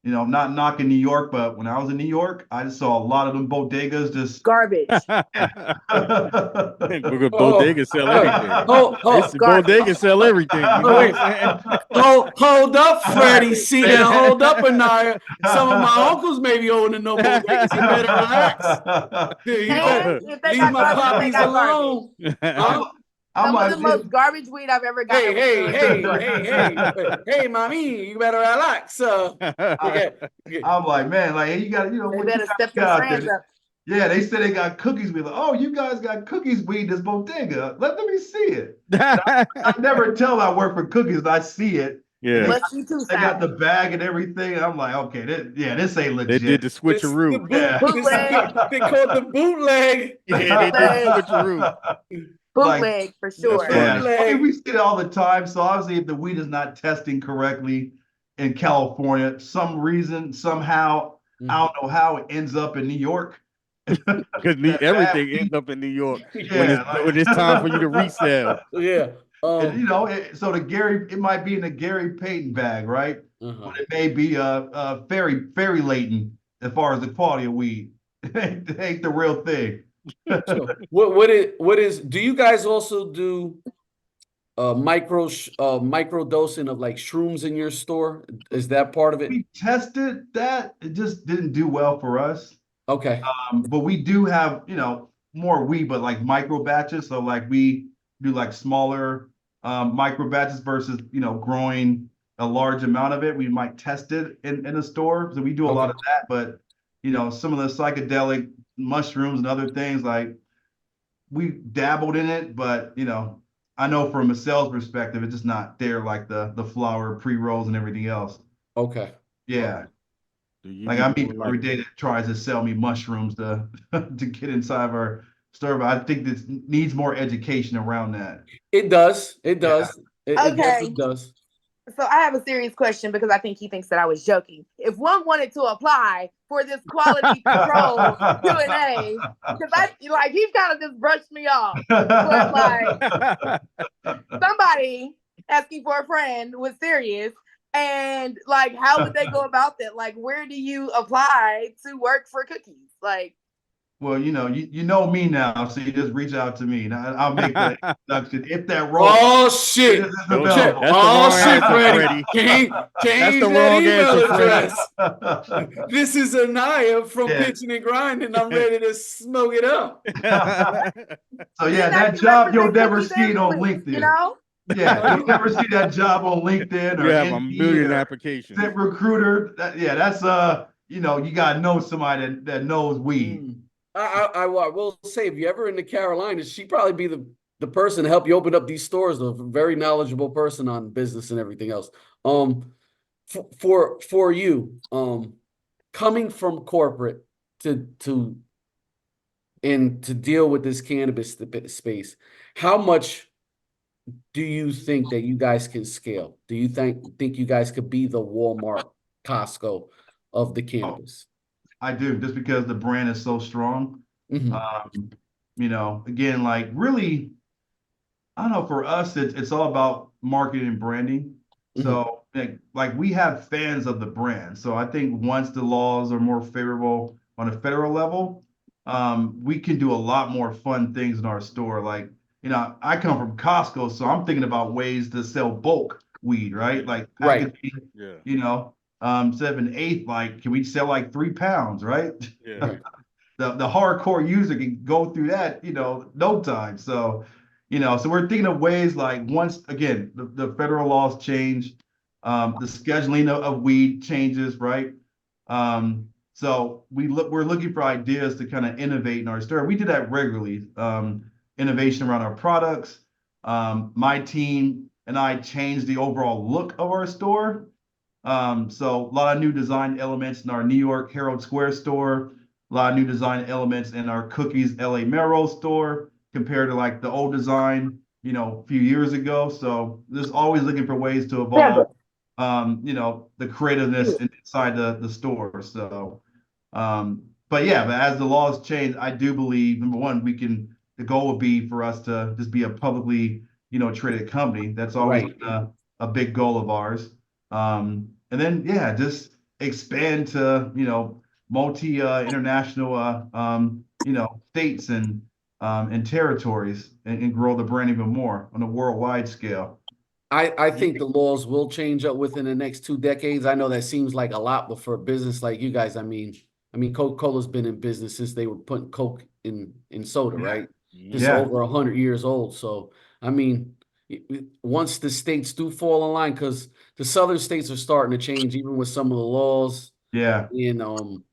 You know, I'm not knocking New York, but when I was in New York, I just saw a lot of them bodegas just Garbage. Because Oh, bodega sell wait. everything. Hold, Garbage. Bodega sell everything. You know Oh, what wait. I'm saying? hold up, Freddie. See They- now, hold up, Anaya. Some of my uncles may be owning no bodegas. You better relax. You better And if they leave got my garbage, they poppies got garbage. alone. Huh? I'm Some of like, the most garbage weed I've ever got. Hey, mommy, you better relax. I'm like, man, like you got, you know, They what you better step them got out strands there? up. Yeah, they said they got cookies. We like, oh, you guys got cookies weed this bodega. Let me see it. I never tell I work for cookies. I see it. Yeah. Must be two They got sides. the bag and everything. I'm like, okay, this ain't They did legit. the switcheroo. Yeah. They call it the bootleg. Yeah, they did the switcheroo. Bootleg for sure. funny. Yeah, I mean, we see it all the time. So obviously, if the weed is not testing correctly in California, some reason, somehow, I don't know how it ends up in New York. Because everything ends up in New York Yeah, when it's time for you to resell. Yeah. and, you know, so it might be in the Gary Payton bag, right? But it may be very latent as far as the quality of weed. It ain't the real thing. So what is do you guys also do micro dosing of like shrooms in your store? Is that part of it? We tested that. It just didn't do well for us. Okay. But we do have, you know, more weed, but like micro batches. So like we do like smaller micro batches versus, you know, growing a large amount of it. We might test it in a store. So we do a lot of that. But, you know, some of the psychedelic mushrooms and other things, like we dabbled in it, but, you know, I know from a sales perspective, it's just not there like the flower pre-rolls and everything else. Okay. Yeah. Do you Like be I meet doing, every day that tries to sell me mushrooms to to get inside of our store, but I think this needs more education around that. It does. It Yeah. does. It Okay. definitely does. So I have a serious question because I think he thinks that I was joking. If one wanted to apply for this quality control Q&A, because he's kind of just brushed me off. But like somebody asking for a friend was serious. And like, how would they go about that? Like, where do you apply to work for cookies? Like, Well, you know me now, so you just reach out to me. Now I'll make the introduction if that role Oh is shit. available. That's the Oh wrong shit, answer, Freddy. Freddy. Change the that wrong email answer, Freddy. address. This is Anaya from Yeah. Pitching and Grinding. I'm ready to smoke it up. So yeah, didn't that actually job you'll represent never cookies see and it on sweets, LinkedIn. you know? Yeah, you'll never see that job on LinkedIn or You have a Indeed million or applications. ZipRecruiter. That's you know, you gotta know somebody that knows weed. I will say, if you're ever in the Carolinas, she'd probably be the person to help you open up these stores. A very knowledgeable person on business and everything else. For you, coming from corporate to deal with this cannabis space, how much do you think that you guys can scale? Do you think you guys could be the Walmart, Costco of the cannabis? I do, just because the brand is so strong. You know, again, like really, I don't know, for us, it's all about marketing and branding. So like we have fans of the brand. So I think once the laws are more favorable on a federal level, we can do a lot more fun things in our store. Like, you know, I come from Costco, so I'm thinking about ways to sell bulk weed, right? Like packaging, Yeah. you know, 7/8, like, can we sell like 3 pounds, right? Yeah. The hardcore user can go through that, you know, no time. So, you know, so we're thinking of ways like once again, the federal laws change, the scheduling of weed changes, right? So we're looking for ideas to kind of innovate in our store. We do that regularly. Innovation around our products. My team and I changed the overall look of our store. So a lot of new design elements in our New York Herald Square store, a lot of new design elements in our Cookies LA Melrose store. compared to like the old design, a few years ago. So there's always looking for ways to evolve, the creativeness inside the store. So, but yeah, but as the laws change, I do believe number one, the goal would be for us to just be a publicly, traded company. That's always Right. been a big goal of ours. And then yeah, just expand to, multi international states and territories and grow the brand even more on a worldwide scale. I think the laws will change up within the next 2 decades. I know that seems like a lot, but for a business like you guys, I mean, Coca-Cola's been in business since they were putting Coke in soda, Yeah. right? This is Yeah. over 100 years old. So, I mean, once the states do fall in line, because the southern states are starting to change, even with some of the laws, Yeah. and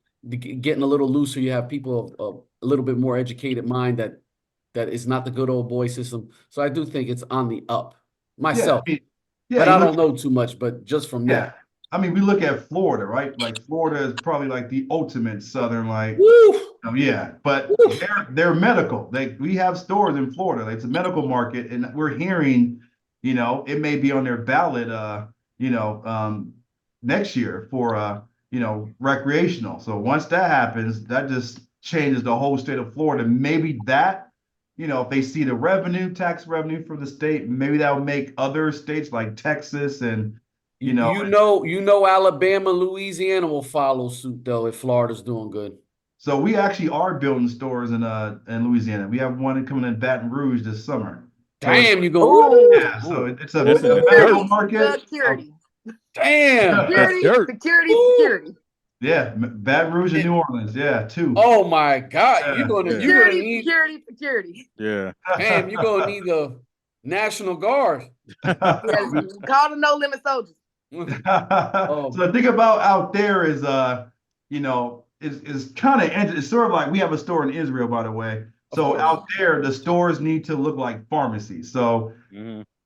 getting a little looser. You have people of a little bit more educated mind that is not the good old boy system. So I do think it's on the up Yeah. myself. Yeah. But You I look don't know too much, but just from Yeah. that. We look at Florida, right? Like Florida is probably like the ultimate Southern, like, Woo! yeah, but Woo! they're medical. We have stores in Florida. It's a medical market, and we're hearing, it may be on their ballot, next year for recreational. So once that happens, that just changes the whole state of Florida. Maybe that, if they see the tax revenue for the state, maybe that will make other states like Texas and Alabama, Louisiana will follow suit though if Florida's doing good. So we actually are building stores in Louisiana. We have one coming in Baton Rouge this summer. Damn, you go. Ooh. Yeah, so it's a That's in the medical dirt. market. Security. Damn. That's Security, dirt. security, Woo! security. Yeah, Baton Rouge and New Orleans. Yeah, two. Oh my God. You're gonna Security, need security, security. Yeah. damn, you're gonna need the National Guard. Yes, call the No Limit Soldiers. So the thing about out there is, is kind of it's sort of like we have a store in Israel, by the way. So out there, the stores need to look like pharmacies. So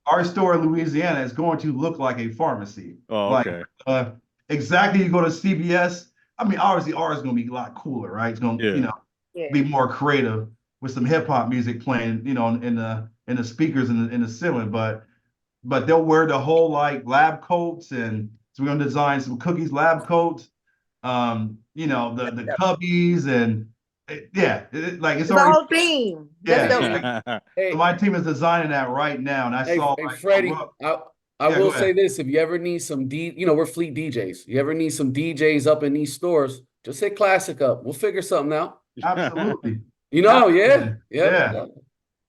our store in Louisiana is going to look like a pharmacy. Oh, okay. Exactly. You go to CVS. Obviously ours is going to be a lot cooler, right? It's going to, be more creative with some hip hop music playing, in the speakers in the ceiling. But they'll wear the whole like lab coats, and so we're gonna design some cookies lab coats. The cubbies and like it's the already whole theme. Yeah. Hey, So my team is designing that right now, and I saw hey like, Freddie, I Yeah, will go say ahead. this: if you ever need some we're fleet DJs. You ever need some DJs up in these stores? Just hit Klassik up. We'll figure something out. Absolutely. Yeah, Yeah. yeah.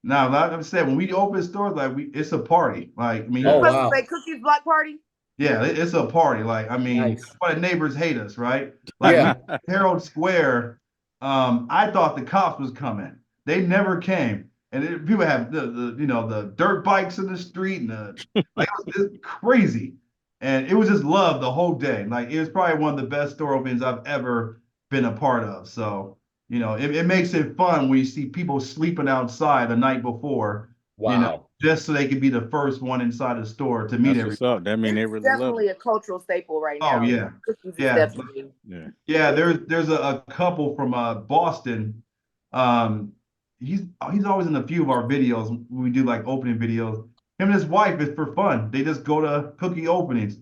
Now, like I said, when we open stores, like it's a party. Like, Oh, Supposed wow. to say cookies block party. yeah, it's a party. Like, Nice. that's why the neighbors hate us, right? Like, Yeah. Herald Square, I thought the cops was coming. They never came. And people have the dirt bikes in the street and it's crazy. And it was just love the whole day. Like, it was probably one of the best store openings I've ever been a part of. So, it makes it fun when you see people sleeping outside the night before, Wow. just so they can be the first one inside the store to meet That's everyone. what's up. That mean they It's really love definitely it. a cultural staple right now. Oh, yeah. Cookies is Yeah. definitely. Yeah. Yeah, there's a couple from Boston. He's always in a few of our videos when we do like opening videos. Him and his wife is for fun. They just go to cookie openings,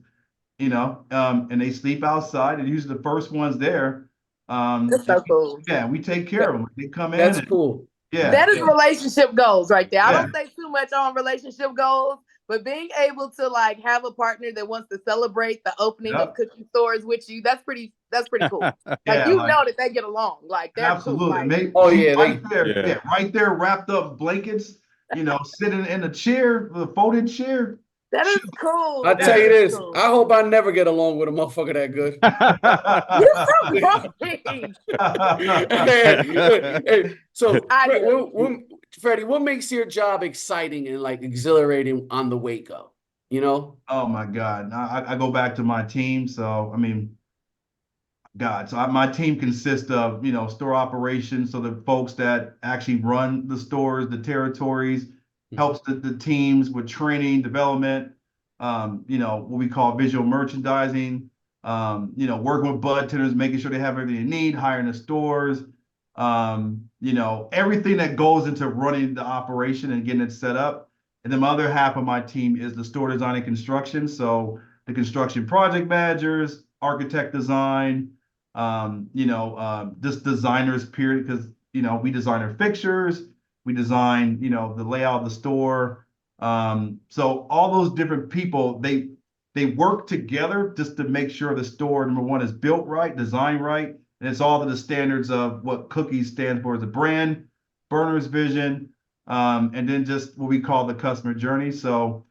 and they sleep outside. And usually the first ones there. That's so cool. Yeah, we take care of them. They come in. That's and, cool. Yeah. That is relationship goals right there. I Yeah. don't say too much on relationship goals, but being able to like have a partner that wants to celebrate the opening of cookie stores with you, that's pretty cool. Like know that they get along. Like they're absolutely. Cool. Like, right there, right there, wrapped up blankets, sitting in a chair, the folded chair. That is cool. I'll tell you this. Cool. I hope I never get along with a motherfucker that good. Hey, so, Freddie, what makes your job exciting and like exhilarating on the wake up? Oh my God. I go back to my team. So, my team consists of, store operations. So the folks that actually run the stores, the territories, helps the teams with training, development, what we call visual merchandising, working with bud tenders, making sure they have everything they need, hiring the stores, everything that goes into running the operation and getting it set up. And then my other half of my team is the store design and construction. So the construction project managers, architect design, just designers period, because we design our fixtures, we design the layout of the store. So all those different people, they work together just to make sure the store, number one, is built right, designed right, and it's all to the standards of what Cookies stands for as a brand, Burner's vision, and then just what we call the customer journey. So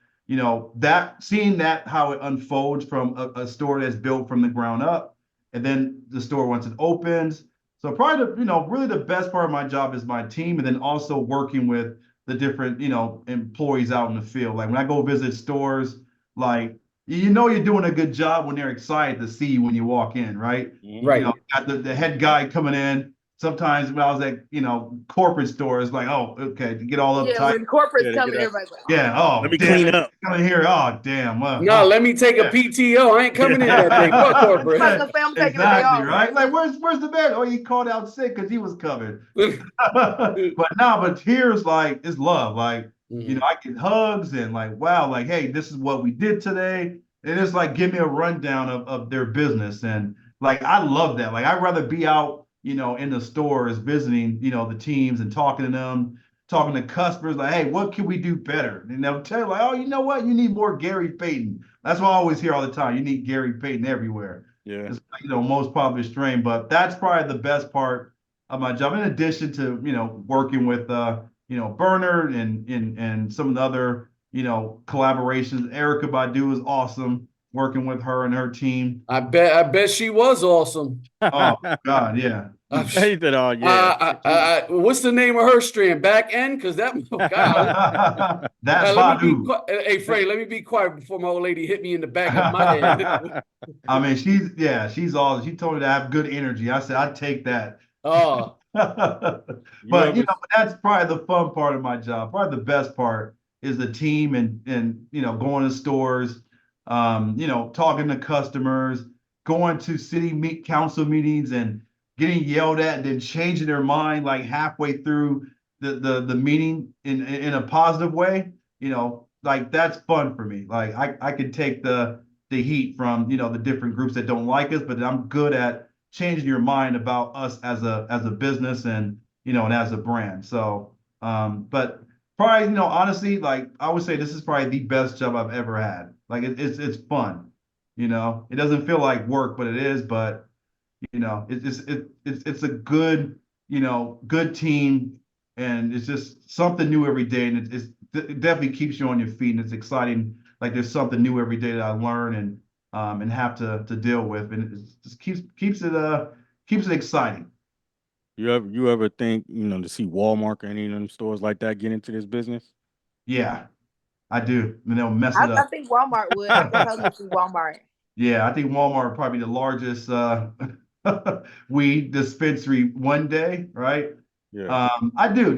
seeing that how it unfolds from a store that's built from the ground up, and then the store once it opens. So probably really the best part of my job is my team, and then also working with the different employees out in the field. Like when I go visit stores, like you're doing a good job when they're excited to see you when you walk in, right? Right. Got the head guy coming in. Sometimes when I was at corporate stores, like, oh, okay, to get all uptight. Yeah, when corporate's coming, everybody's like, yeah, oh, let me damn, clean up. Coming here, oh, damn. No, let me take a PTO. I ain't coming in that day. Fuck corporate. I'm taking a day off. Right? Like, where's the man? Oh, he called out sick because he was coming. But here's like, it's love. Like, I get hugs and like, wow, like, hey, this is what we did today. And it's like, give me a rundown of their business. And like, I love that. Like, I'd rather be out, in the stores visiting, the teams and talking to them, talking to customers, like, hey, what can we do better? And they'll tell you, like, oh, you know what? You need more Gary Payton. That's what I always hear all the time. You need Gary Payton everywhere. Yeah. It's most popular strain. But that's probably the best part of my job, in addition to, working with Burner and some of the other, collaborations. Erica Badu is awesome, working with her and her team. I bet she was awesome. Oh God, yeah. What's the name of her strand? Back end? Because that God. Hey, Freddy, let me be quiet before my old lady hit me in the back of my head. I mean, she's all. She told me to have good energy. I said I'd take that. Oh. But that's probably the fun part of my job. Probably the best part is the team and going to stores, talking to customers, going to city council meetings and getting yelled at and then changing their mind like halfway through the meeting in a positive way. Like that's fun for me. Like I can take the heat from the different groups that don't like us, but I'm good at changing your mind about us as a business and and as a brand. So but probably honestly, like I would say this is probably the best job I've ever had. Like it's fun. It doesn't feel like work, but it is. But it's a good good team, and it's just something new every day, and it definitely keeps you on your feet, and it's exciting. Like there's something new every day that I learn and have to deal with, and it just keeps it exciting. You ever think to see Walmart or any of them stores like that get into this business? Yeah, I do. They'll mess it up. I think Walmart would. I can totally see Walmart. Yeah, I think Walmart would probably be the largest weed dispensary one day, right? Yeah. I do.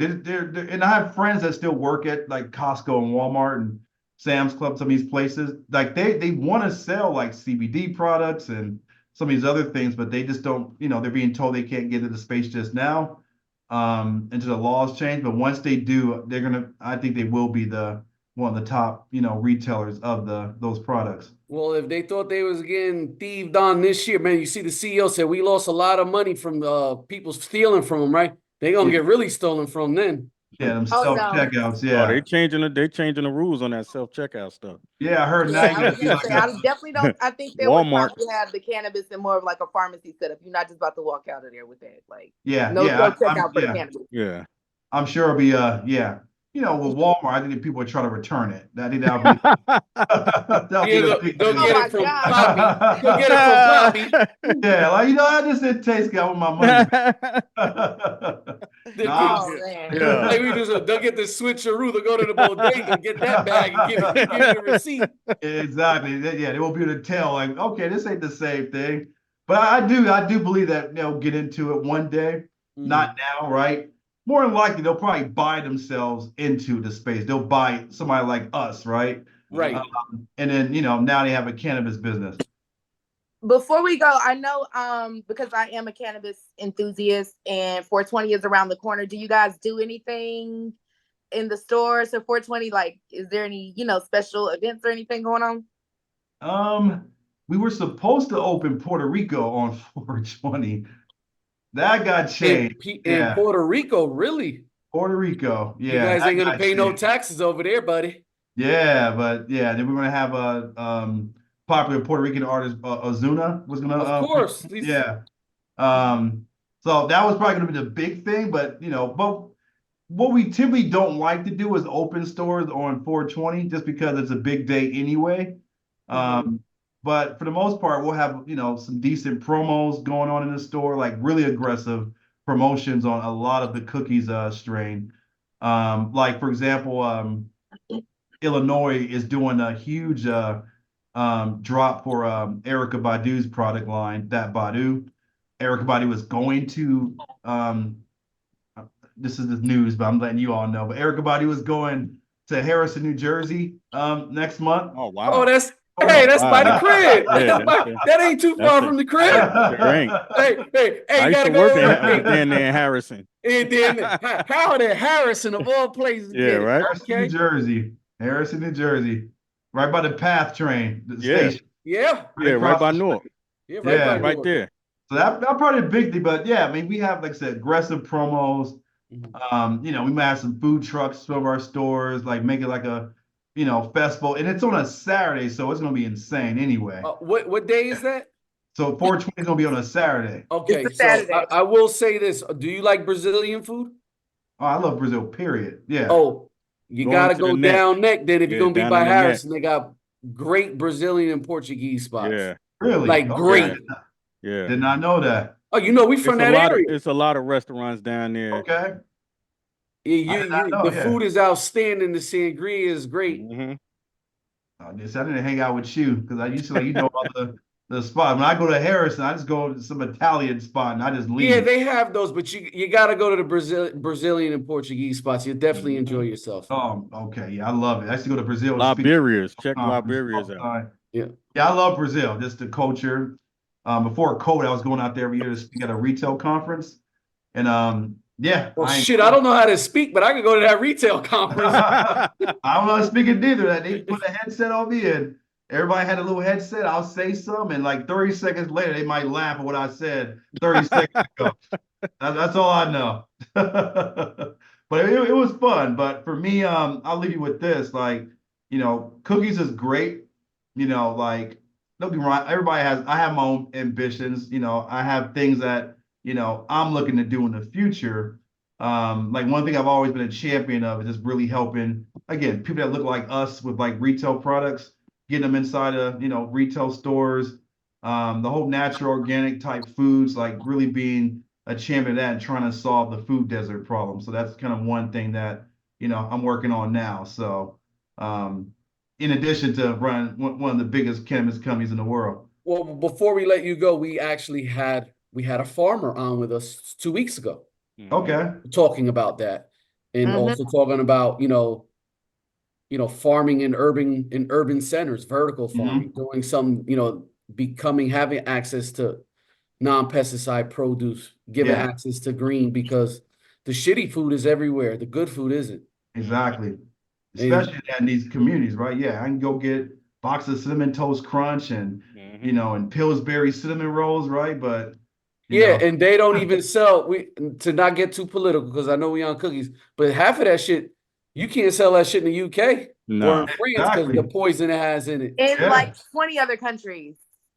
And I have friends that still work at like Costco and Walmart and Sam's Club, some of these places. Like they want to sell like CBD products and some of these other things, but they just don't, they're being told they can't get into the space just now until the laws change. But once they do, I think they will be one of the top, retailers of those products. Well, if they thought they was getting thieved on this year, man, you see the CEO said we lost a lot of money from people stealing from them, right? They're going to get really stolen from then. Yeah, them self-checkouts, yeah. Oh, they changing the rules on that self-checkout stuff. Yeah, I heard that. I definitely don't. I think they would probably have the cannabis in more of like a pharmacy setup. You're not just about to walk out of there with that. Like, no self-checkout for the cannabis. Yeah. I'm sure it'll be, with Walmart, I think people are trying to return it. I think that'll be. They'll get it from Bobby. They'll get it from Bobby. Yeah, like I just didn't taste good. I want my money. They'll get the switcheroo. They'll go to the bodega and get that bag and give it the receipt. Exactly. Yeah, they won't be able to tell. Like, okay, this ain't the same thing. But I do believe that get into it one day. Not now, right? More than likely, they'll probably buy themselves into the space. They'll buy somebody like us, right? Right. And then, now they have a cannabis business. Before we go, I know because I am a cannabis enthusiast and 420 is around the corner. Do you guys do anything in the stores at 420? Like, is there any, special events or anything going on? We were supposed to open Puerto Rico on 420. That got changed. In Puerto Rico, really? Puerto Rico, yeah. You guys ain't gonna pay no changed. taxes over there, buddy. Yeah, but then we're gonna have a popular Puerto Rican artist, Ozuna was gonna. Of course. Yeah. So that was probably gonna be the big thing, but but what we typically don't like to do is open stores on 420 just because it's a big day anyway. But for the most part, we'll have some decent promos going on in the store, like really aggressive promotions on a lot of the cookies strain. Like for example, Illinois is doing a huge drop for Erykah Badu's product line, that Badu. Erykah Badu was going to this is the news, but I'm letting you all know. But Erykah Badu was going to Harrison, New Jersey next month. Oh wow! Oh, that's by the crib. That ain't too far from the crib. Hey, I used to work in Harrison. And then Howard at Harrison of all places. Yeah, right. Harrison, New Jersey. Harrison, New Jersey. Right by the PATH train, the station. Yeah. Right by Newark. Yeah, right there. So that's probably a big thing, but yeah, I mean, we have, like I said, aggressive promos. We might have some food trucks, some of our stores, like make it like a, festival, and it's on a Saturday, so it's gonna be insane anyway. What day is that? So 420 is gonna be on a Saturday. Okay, so I will say this: do you like Brazilian food? Oh, I love Brazil. Period. Yeah. Oh, you gotta go down neck then if you're gonna be by Harrison. They got great Brazilian and Portuguese spots. Yeah, really, like great. Yeah, did not know that. Oh, we from that area. It's a lot of restaurants down there. Okay. The food is outstanding. The sangria is great. I didn't hang out with you because I used to all the spots. When I go to Harrison, I just go to some Italian spot and I just leave. Yeah, they have those, but you got to go to the Brazilian and Portuguese spots. You'll definitely enjoy yourself. Oh, okay. Yeah, I love it. I used to go to Brazil. Liberia's. Check Liberia's out. Yeah, I love Brazil. Just the culture. Before COVID, I was going out there every year to speak at a retail conference. And well, I don't know how to speak, but I could go to that retail conference. I don't know how to speak it either. They put a headset on me and everybody had a little headset. I'll say something, and like 30 seconds later, they might laugh at what I said 30 seconds ago. That's all I know. But it was fun. But for me, I'll leave you with this. Like, cookies is great. Like, don't be wrong. I have my own ambitions. I have things that, I'm looking to do in the future. Like one thing I've always been a champion of is just really helping, again, people that look like us with like retail products, getting them inside of, retail stores, the whole natural organic type foods, like really being a champion of that and trying to solve the food desert problem. So that's kind of one thing that, I'm working on now. So, in addition to run one of the biggest cannabis companies in the world. Well, before we let you go, we actually had a farmer on with us 2 weeks ago. Okay. Talking about that, and also talking about farming in urban centers, vertical farming, doing some having access to non-pesticide produce, giving access to green, because the shitty food is everywhere. The good food isn't. Exactly. Especially in these communities, right? Yeah, I can go get box of Cinnamon Toast Crunch and and Pillsbury cinnamon rolls, right? But and they don't even sell. To not get too political, because I know we on cookies, but half of that shit you can't sell that shit in the UK or in France because of the poison it has in it. In like 20 other countries,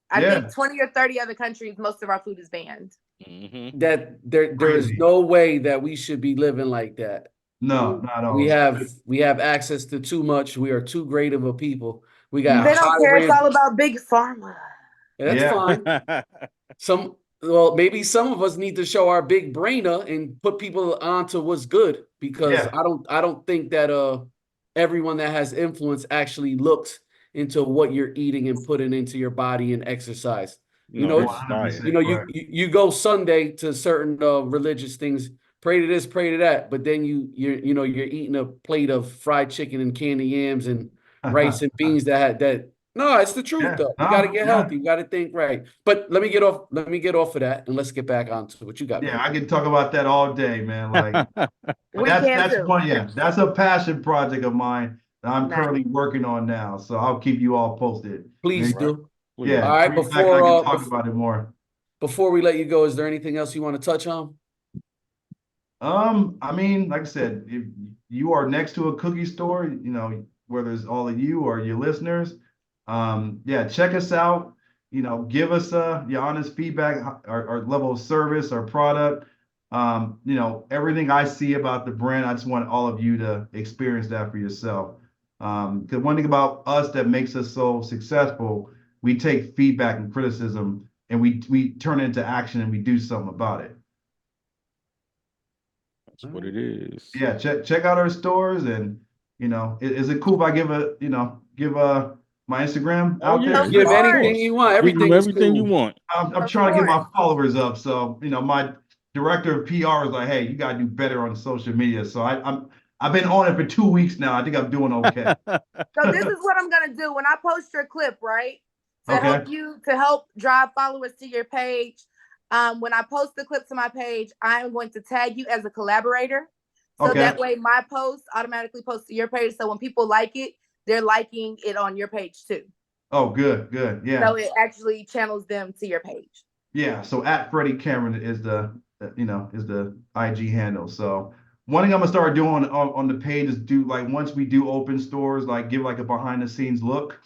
I think 20 or 30 other countries, most of our food is banned. That there is no way that we should be living like that. No, not at all. We have access to too much. We are too great of a people. We got. They don't care. It's all about big pharma. That's fine. Maybe some of us need to show our big brainer and put people onto what's good, because I don't think that everyone that has influence actually looks into what you're eating and putting into your body and exercise. You go Sunday to certain religious things. Pray to this, pray to that, but then you're eating a plate of fried chicken and candy yams and rice and beans that No, it's the truth Yeah. though. No, You got to get yeah. healthy. You got to think right. But let me get off of that and let's get back onto what you got. Yeah, man. I can talk about that all day, man. Like, but We can that's too. one, yeah, that's a passion project of mine that I'm Nice. currently working on now. So I'll keep you all posted. Please Maybe- do. Yeah. All right, bring it back, I can talk before about it more. before we let you go, is there anything else you want to touch on? I mean, like I said, if you are next to a cookie store, you know, whether it's all of you or your listeners, yeah, check us out. You know, give us your honest feedback, our level of service, our product. You know, everything I see about the brand, I just want all of you to experience that for yourself. Because one thing about us that makes us so successful, we take feedback and criticism and we turn it into action and we do something about it. That's what it is. Yeah, check out our stores, and you know, is it cool if I give my Instagram Oh out yeah, there? Of Give course. anything you want. Give Everything you is everything you cool. want. I'm Of trying to get my course. followers up, so you know, my director of PR is like, hey, you gotta do better on social media. So I've been on it for 2 weeks now. I think I'm doing okay. So this is what I'm gonna do when I post your clip, right? To Okay. help drive followers to your page. When I post the clip to my page, I am going to tag you as a collaborator. So Okay. that way my post automatically posts to your page. So when people like it, they're liking it on your page too. Oh, good. Yeah. So it actually channels them to your page. Yeah. So at Freddy Cameron is the IG handle. So one thing I'm gonna start doing on the page is do like once we do open stores, like give like a behind the scenes look.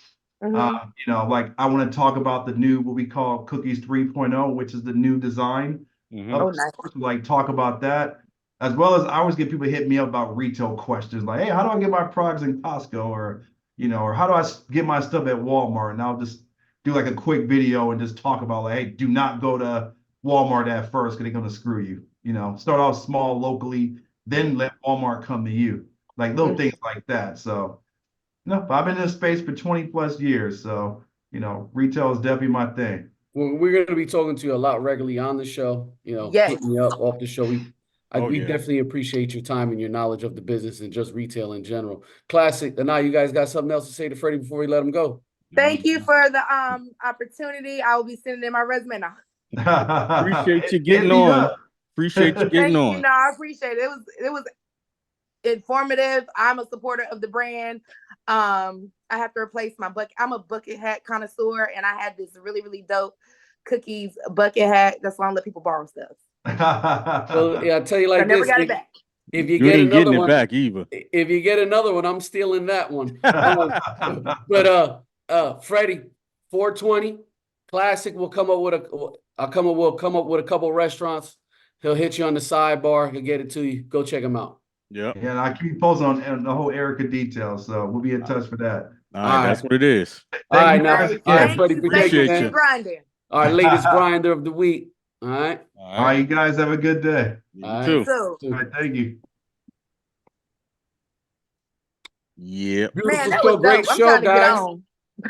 Mhm. You know, like I want to talk about the new what we call Cookies 3.0, which is the new design Mhm. of Oh, the nice. store. So, like talk about that, as well as I always get people hit me up about retail questions, like, hey, how do I get my products in Costco, or you know, or how do I get my stuff at Walmart? And I'll just do like a quick video and just talk about like, hey, do not go to Walmart at first because they're gonna screw you. You know, start off small locally, then let Walmart come to you, like little Mhm. things like that. So. No, I've been in this space for 20 plus years. So, you know, retail is definitely my thing. Well, we're going to be talking to you a lot regularly on the show. You know, Yes. hit me up off the show. We Oh, yeah. definitely appreciate your time and your knowledge of the business and just retail in general. Classic. And now you guys got something else to say to Freddie before we let him go. Thank you for the opportunity. I will be sending in my resume now. Appreciate you Hit getting me on. up. Appreciate you getting Thank you. on. No, I appreciate it. It was informative. I'm a supporter of the brand. I have to replace my bucket. I'm a bucket hat connoisseur, and I had this really, really dope cookies bucket hat. That's why I let people borrow stuff. Well, yeah, I tell you I like never this. got it back. If you You get ain't another getting it one, back either. if you get another one, I'm stealing that one. But Freddie, 420 Klassik will come up with we'll come up with a couple restaurants. He'll hit you on the sidebar. He'll get it to you. Go check him out. Yep. Yeah, and I keep posting on the whole Erica details. So we'll be in touch for that. All right, that's what it is. All right, you now, guys Hey, all right, again. Freddie, Appreciate man. you. Grinding. Our latest grinder of the week. All right. All right, you guys have a good day. You All right. too. So, All right, thank you. Yep. man, Beautiful that show. was Great dope. I'm show, trying to get guys. on.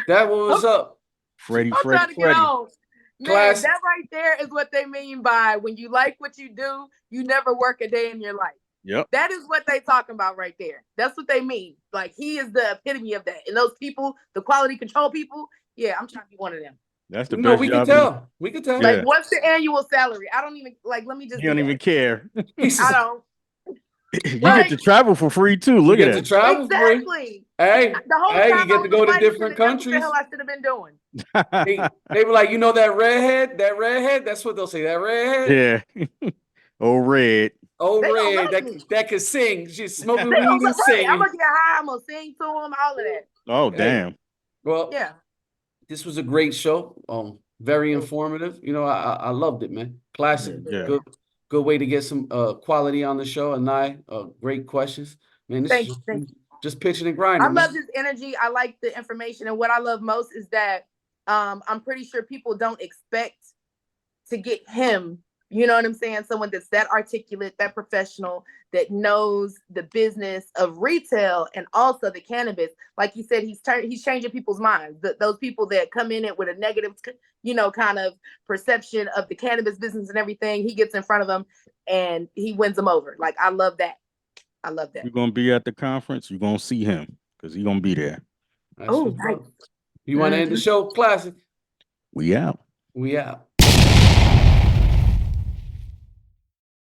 That one was up. Freddy. I'm trying to get on. Man, Class- that right there is what they mean by when you like what you do, you never work a day in your life. Yep. That is what they talking about right there. That's what they mean. Like he is the epitome of that. And those people, the quality control people, yeah, I'm trying to be one of them. That's the No, best we job. can tell. We can tell. Yeah. Like, what's the annual salary? I don't even like. Let me just. You don't even care. I don't. You Like- get to travel for free too. Look You at get to that. travel free. Exactly. Hey, The whole hey, time you get I to go was to fighting different for it, that's what the countries. hell I should have been doing. They were like, you know that redhead? That's what they'll say. That redhead? Yeah. Oh, red. Oh, They gonna red. like me. That could sing. She's smoking They weed gonna and right. singing. I'm gonna get high. I'm gonna sing to them. All of that. Oh, Hey. damn. Well, Yeah. this was a great show. Very informative. You know, I loved it, man. Classic. Yeah. Good way to get some quality on the show. And great questions. Man, this Thank is you. just pitching and grinding. I love his energy. I like the information. And what I love most is that I'm pretty sure people don't expect to get him. You know what I'm saying? Someone that's that articulate, that professional, that knows the business of retail and also the cannabis. Like you said, he's changing people's minds. Those people that come in it with a negative, kind of perception of the cannabis business and everything, he gets in front of them and he wins them over. Like, I love that. I love that. You're gonna be at the conference. You're gonna see him because he's gonna be there. Oh, nice. You want to end the show? Klassik. We out. We out.